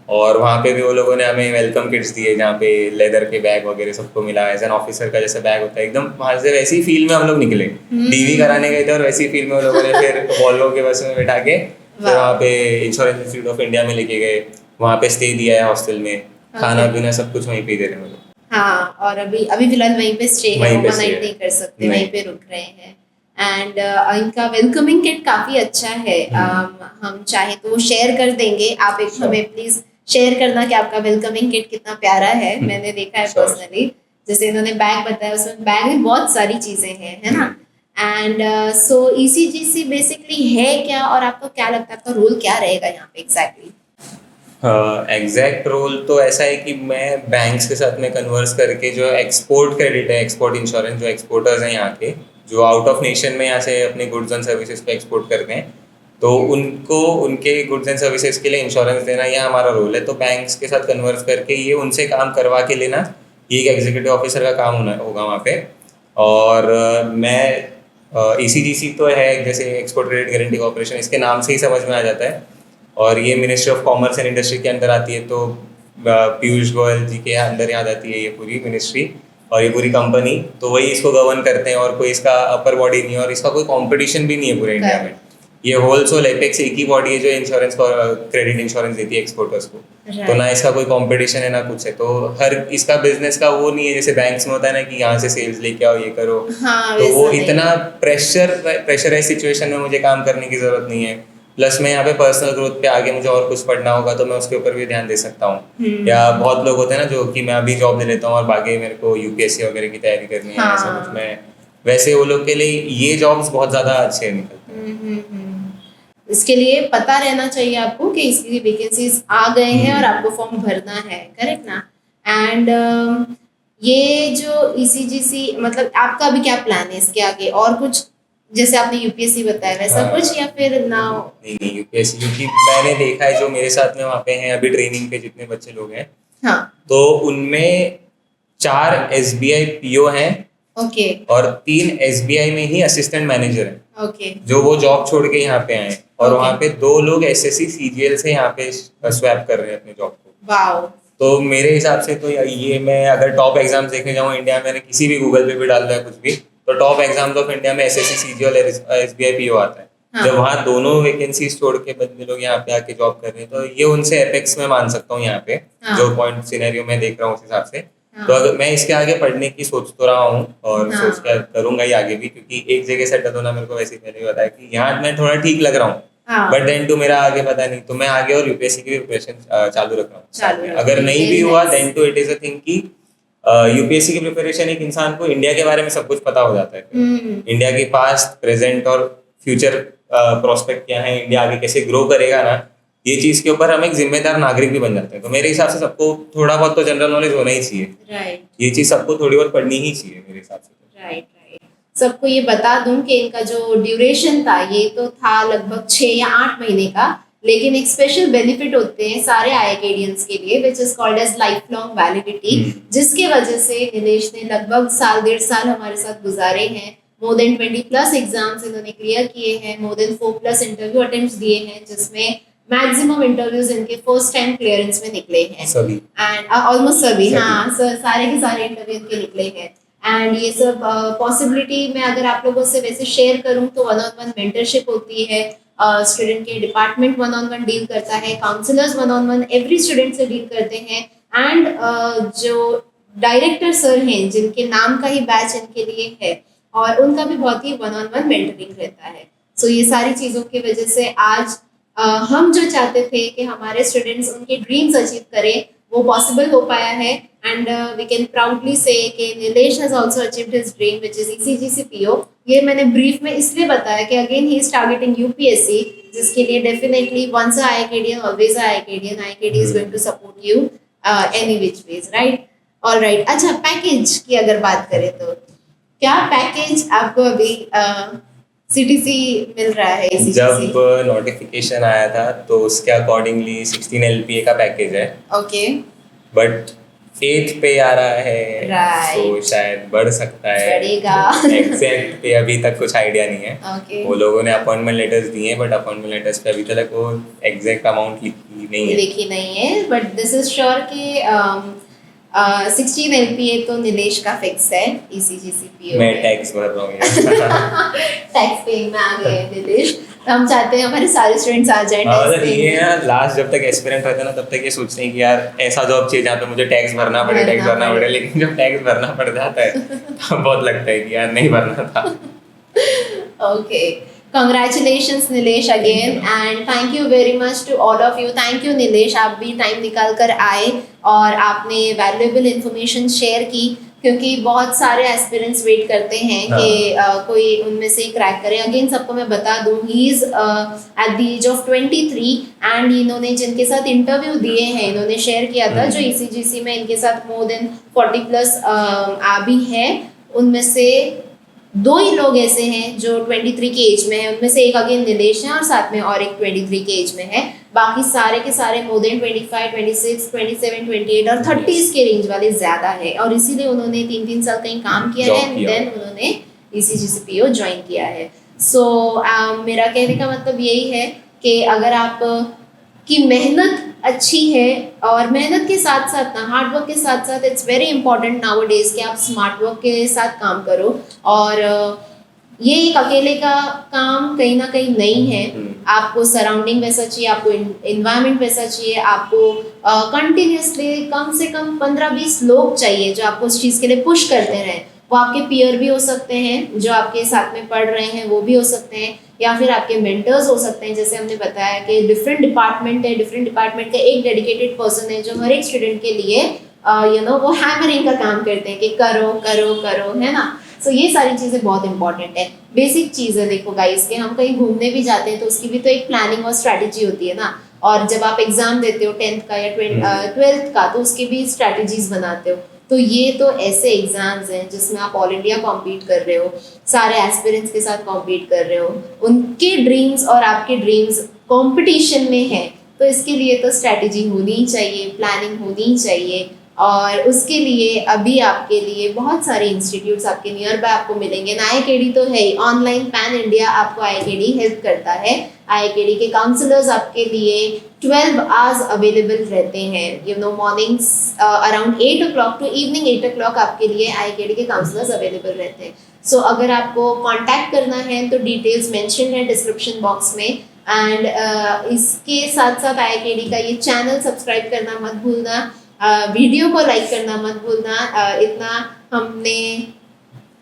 और वहाँ पे भी वो लोगों ने हमें वेलकम किट्स दिए जहाँ पे लेदर के बैग वगैरह सबको मिला। एज एन ऑफिसर का जैसा बैग होता है एकदम, वहाँ से वैसी फील में हम लोग निकले। डीवी कराने गए थे और वैसी फील में वो लोगों ने फिर वॉल्वो के बस में बैठा के फिर वहाँ पे इंश्योरेंस इंस्टीट्यूट ऑफ इंडिया में लेके गए। वहाँ पे स्टे दिया है हॉस्टल में, खाना पीना सब कुछ वहीं पे दे रहे हैं वो लोग। हाँ, और अभी अभी फिलहाल वहीं पे स्टे है, वहीं पे stay ओवरनाइट है। नहीं कर सकते, नहीं। वहीं पे रुक रहे हैं। एंड इनका वेलकमिंग किट काफी अच्छा है। हम चाहे तो वो शेयर कर देंगे, आप एक Sure. हमें प्लीज शेयर करना कि आपका वेलकमिंग किट कितना प्यारा है। मैंने देखा है Sure. पर्सनली, जैसे इन्होंने बैग बताया, उसमें बैग में बहुत सारी चीजें हैं, है ना। एंड सो ईसीजीसी बेसिकली है क्या, और आपको क्या लगता है आपका रोल क्या रहेगा यहाँ पे एग्जैक्टली? एग्जैक्ट रोल तो ऐसा है कि मैं बैंक्स के साथ में कन्वर्स करके जो एक्सपोर्ट क्रेडिट है, एक्सपोर्ट इंश्योरेंस, जो एक्सपोर्टर्स हैं यहाँ के, जो आउट ऑफ नेशन में यहाँ से अपने गुड्स एंड सर्विसेज को एक्सपोर्ट करते हैं, तो उनको उनके गुड्स एंड सर्विसेज के लिए इंश्योरेंस देना, यह हमारा रोल है। तो बैंक्स के साथ कन्वर्स करके ये उनसे काम करवा के लेना, ये एक एग्जीक्यूटिव ऑफिसर का काम होगा वहाँ पे। और मैं ईसीजीसी तो है जैसे एक्सपोर्ट क्रेडिट गारंटी कॉर्पोरेशन, इसके नाम से ही समझ में आ जाता है, और ये ministry of commerce and industry के अंदर आती है। तो पीयूष गोयल जी के अंदर याद आती है ये पूरी मिनिस्ट्री और ये पूरी कंपनी, तो वही इसको गवर्न करते हैं, और कोई इसका अपर बॉडी नहीं है, और इसका कोई कंपटीशन भी नहीं है पूरे इंडिया में। ये होलसेल एपेक्स एक ही बॉडी है जो इंश्योरेंस को, क्रेडिट इंश्योरेंस देती है एक्सपोर्टर्स को। तो ना इसका कोई कंपटीशन है ना कुछ है, तो हर इसका बिजनेस का वो नहीं है जैसे बैंक्स में होता है ना कि यहाँ से सेल्स लेके आओ, ये करो। हाँ, तो वो वैसा नहीं। इतना प्रेशराइज सिचुएशन में मुझे काम करने की जरूरत नहीं है। प्लस मैं यहाँ पे पर्सनल ग्रोथ पे आगे मुझे और कुछ पढ़ना होगा तो मैं उसके ऊपर भी ध्यान दे सकता हूँ। या बहुत लोग होते हैं ना जो कि मैं अभी जॉब ले लेता हूँ और आगे मेरे को यूपीएससी वगैरह की तैयारी करनी है, ऐसा कुछ मैं, वैसे वो लोग के लिए ये जॉब्स बहुत ज़्यादा अच्छे निकलते हैं। इसके लिए पता रहना चाहिए आपको कि इसकी वैकेंसीज आ गए हैं और आपको फॉर्म भरना है, करेक्ट ना। एंड ये जो ईसीजीसी, मतलब आपका अभी क्या प्लान है इसके आगे, और कुछ जैसे आपने यूपीएससी बताया वैसा हाँ। कुछ, या फिर नाउ? नहीं यूपीएससी, क्योंकि मैंने देखा है जो मेरे साथ में वहाँ पे हैं अभी ट्रेनिंग पे जितने बच्चे लोग हैं, हाँ। तो उनमें 4 एसबीआई पीओ हैं ओके। और 3 एसबीआई में ही असिस्टेंट मैनेजर हैं ओके। जो वो जॉब छोड़ के यहाँ पे आए हैं, और Okay. वहाँ पे 2 लोग एसएससी सीजीएल से यहाँ पे स्वैप कर रहे हैं अपने जॉब को। वाओ। तो मेरे हिसाब से तो ये मैं अगर टॉप एग्जाम्स देखने जाऊँ इंडिया में, मैंने किसी भी गूगल पे भी डाल दिया कुछ भी, तो टॉप एग्जाम्स ऑफ इंडिया में एसएससी सीजीएल और एसबीआई पीओ आता है। हाँ। जब वहाँ दोनों वैकेंसीज छोड़ के बंदे लोग यहाँ पे आके जॉब कर रहे हैं, तो ये उनसे एपेक्स में मान सकता हूँ यहाँ पे। हाँ। जो पॉइंट सिनेरियो में देख रहा हूँ उस हिसाब से। हाँ। तो अगर मैं इसके आगे पढ़ने की सोच तो रहा हूँ और हाँ। सोच कर करूंगा ही आगे भी, क्योंकि एक जगह सेटल होना मेरे को वैसे ही पहले ही बताया कि यहाँ मैं थोड़ा ठीक लग रहा हूँ, हाँ। बट देन टू मेरा आगे पता नहीं, तो मैं आगे और यूपीएससी की प्रिपरेशन चालू रख रहा हूँ। अगर नहीं भी हुआ then too it is a thing कि यूपीएससी की प्रिपरेशन एक इंसान को इंडिया के बारे में सब कुछ पता हो जाता है। इंडिया की पास्ट, प्रेजेंट और फ्यूचर प्रोस्पेक्ट क्या है, इंडिया आगे कैसे ग्रो करेगा ना, ये चीज के ऊपर हम एक जिम्मेदार नागरिक भी बन जाते हैं। तो मेरे हिसाब से सबको थोड़ा बहुत तो जनरल नॉलेज होना ही चाहिए। राइट। ये चीज सबको थोड़ी बहुत पढ़नी ही चाहिए मेरे हिसाब से। राइट। सबको ये बता दूं कि इनका जो ड्यूरेशन था ये तो था लगभग 6 या 8 महीने का, लेकिन एक स्पेशल बेनिफिट होते हैं सारे आईआईटीडियंस के लिए which is called as life long validity, जिसके वजह से निलेश ने लगभग 1.5 साल हमारे साथ गुजारे हैं। मोर देन 20+ एग्जाम्स इन्होंने क्लियर किए हैं, मोर देन 4+ इंटरव्यू अटेम्प्ट्स दिए हैं, जिसमें मैक्सिमम इंटरव्यूज इनके फर्स्ट टाइम क्लियरेंस में निकले हैं सभी, एंड ऑलमोस्ट सभी। हाँ, सारे के सारे इंटरव्यू इनके निकले हैं। एंड ये सब पॉसिबिलिटी मैं अगर आप लोगों से वैसे शेयर करूं तो 1-on-1 मेंटरशिप होती है, स्टूडेंट के डिपार्टमेंट 1-on-1 डील करता है, काउंसलर्स 1-on-1 एवरी स्टूडेंट से डील करते हैं, एंड जो डायरेक्टर सर हैं जिनके नाम का ही बैच इनके लिए है, और उनका भी बहुत ही 1-on-1 मेंटरिंग रहता है। सो ये सारी चीज़ों की वजह से आज हम जो चाहते थे कि हमारे स्टूडेंट्स उनके ड्रीम्स अचीव करें वो पॉसिबल हो पाया है, and we can proudly say कि Nilesh has also achieved his dream which is ECGC PO. ये मैंने ब्रीफ में इसलिए बताया कि again he is targeting UPSC, जिसके लिए definitely once IITian always IITian, IIT is going to support you any which ways, right? Alright. अच्छा, package की अगर बात करें तो क्या पैकेज आपको अभी सीटीसी मिल रहा है? जब नोटिफिकेशन आया था तो उसके अकॉर्डिंगली 16 LPA का पैकेज है। ओके। बट 8th पे आ रहा है, Right. तो शायद बढ़ सकता है, बढ़ेगा। एग्जैक्ट पे अभी तक कुछ आइडिया नहीं है। Okay. वो लोगों ने अपॉइंटमेंट लेटर्स दिए, बट अपॉइंटमेंट लेटर्स पे अभी तक वो एग्जैक्ट अमाउंट लिखी नहीं है, बट दिस इज श्योर कि 16 LPA तो निलेश का फिक्स है ईसीजीसी पीओ। मैं टैक्स भर रहा हूँ टैक्स पेइंग में आ गए हैं निलेश, तो हम चाहते हैं हमारे सारे स्टूडेंट्स आ जाएं टैक्स मतलब पेइंग ये है ना, लास्ट जब तक एस्पिरेंट रहते हैं ना तब तक ये सोचते हैं कि यार ऐसा जॉब चाहिए जहाँ पे मुझे टैक्स भरना पड़े, लेकिन जब टैक्स भरना पड़ जाता है तो बहुत लगता है कि यार नहीं भरना था। Okay, congratulations Nilesh again, and thank you very much to all of you. Thank you Nilesh, आप भी टाइम निकाल कर आए और आपने वैल्यूएबल इंफॉर्मेशन शेयर की, क्योंकि बहुत सारे एस्पिरेंट्स वेट करते हैं कि कोई उनमें से क्रैक करे। अगेन सबको मैं बता दूं, he is at the age of 23, and इन्होंने जिनके साथ इंटरव्यू दिए हैं इन्होंने शेयर किया था जो ईसीजीसी में इनके साथ मोर देन 40+ भी हैं, उनमें से 2 ही लोग ऐसे हैं जो 23 की एज में है, उनमें से एक अगेन निलेश है और साथ में और एक 23 की एज में है, बाकी सारे के सारे मोर देन 25, 26, 27, 28 और 30s के रेंज वाले ज़्यादा है, और इसीलिए उन्होंने 3-3 साल कहीं काम किया है एंड देन उन्होंने ईसीजीसी पीओ ज्वाइन किया है। सो मेरा कहने का मतलब यही है कि अगर आप की मेहनत अच्छी है, और मेहनत के साथ साथ ना हार्ड वर्क के साथ साथ it's very important now days कि आप स्मार्ट वर्क के साथ काम करो, और ये एक अकेले का काम कहीं ना कहीं नहीं है। आपको सराउंडिंग वैसा चाहिए, आपको इन्वायरमेंट वैसा चाहिए, आपको कंटिन्यूसली कम से कम 15-20 लोग चाहिए जो आपको उस चीज़ के लिए पुश करते रहें। वो आपके पीयर भी हो सकते हैं, जो आपके साथ में पढ़ रहे हैं वो भी हो सकते हैं, या फिर आपके मेंटर्स हो सकते हैं। जैसे हमने बताया कि डिफरेंट डिपार्टमेंट है, डिफरेंट डिपार्टमेंट का एक डेडिकेटेड पर्सन है जो हर एक स्टूडेंट के लिए वो हैमरिंग का काम करते हैं कि करो करो करो, है ना। सो ये सारी चीज़ें बहुत इंपॉर्टेंट है, बेसिक चीज़ है। देखो गाइस, कि हम कहीं घूमने भी जाते हैं तो उसकी भी तो एक प्लानिंग और स्ट्रैटेजी होती है ना, और जब आप एग्जाम देते हो 10th का या 12th का तो उसकी भी स्ट्रैटेजीज बनाते हो। तो ये तो ऐसे एग्जाम्स हैं जिसमें आप ऑल इंडिया कॉम्पीट कर रहे हो, सारे एस्पिरेंट्स के साथ कॉम्पीट कर रहे हो, उनके ड्रीम्स और आपके ड्रीम्स कंपटीशन में है, तो इसके लिए तो स्ट्रैटेजी होनी चाहिए, प्लानिंग होनी चाहिए। और उसके लिए अभी आपके लिए बहुत सारे इंस्टीट्यूट्स आपके नियर बाय आपको मिलेंगे। IIKD तो है ही, ऑनलाइन पैन इंडिया आपको IIKD हेल्प करता है। IIKD के काउंसलर्स आपके लिए 12 आवर्स अवेलेबल रहते हैं, you know mornings around 8 o'clock to evening 8 o'clock आपके लिए IIKD के काउंसलर्स अवेलेबल रहते हैं। सो अगर आपको कांटेक्ट करना है तो डिटेल्स मेंशन है डिस्क्रिप्शन बॉक्स में। एंड इसके साथ साथ IIKD का ये चैनल सब्सक्राइब करना मत भूलना, वीडियो को लाइक करना मत भूलना। इतना हमने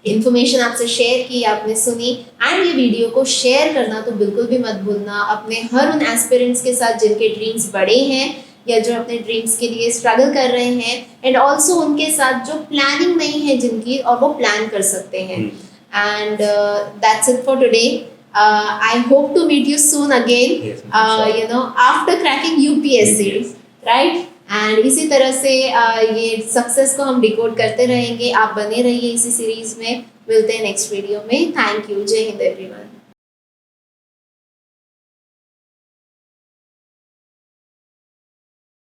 इन्फॉर्मेशन आपसे शेयर की, आपने सुनी, एंड ये वीडियो को शेयर करना तो बिल्कुल भी मत भूलना अपने हर उन एस्पिरेंट्स के साथ जिनके ड्रीम्स बड़े हैं या जो अपने ड्रीम्स के लिए स्ट्रगल कर रहे हैं, एंड ऑल्सो उनके साथ जो प्लानिंग नहीं है जिनकी, और वो प्लान कर सकते हैं। And that's it for today. I hope to meet you soon again, Yes, sure. you know, after cracking UPSC, right? And इसी तरह से ये सक्सेस को हम डिकोड करते रहेंगे। आप बने रहिए इसी सीरीज में। मिलते हैं नेक्स्ट वीडियो में। Thank you. जय हिंद एवरीवन।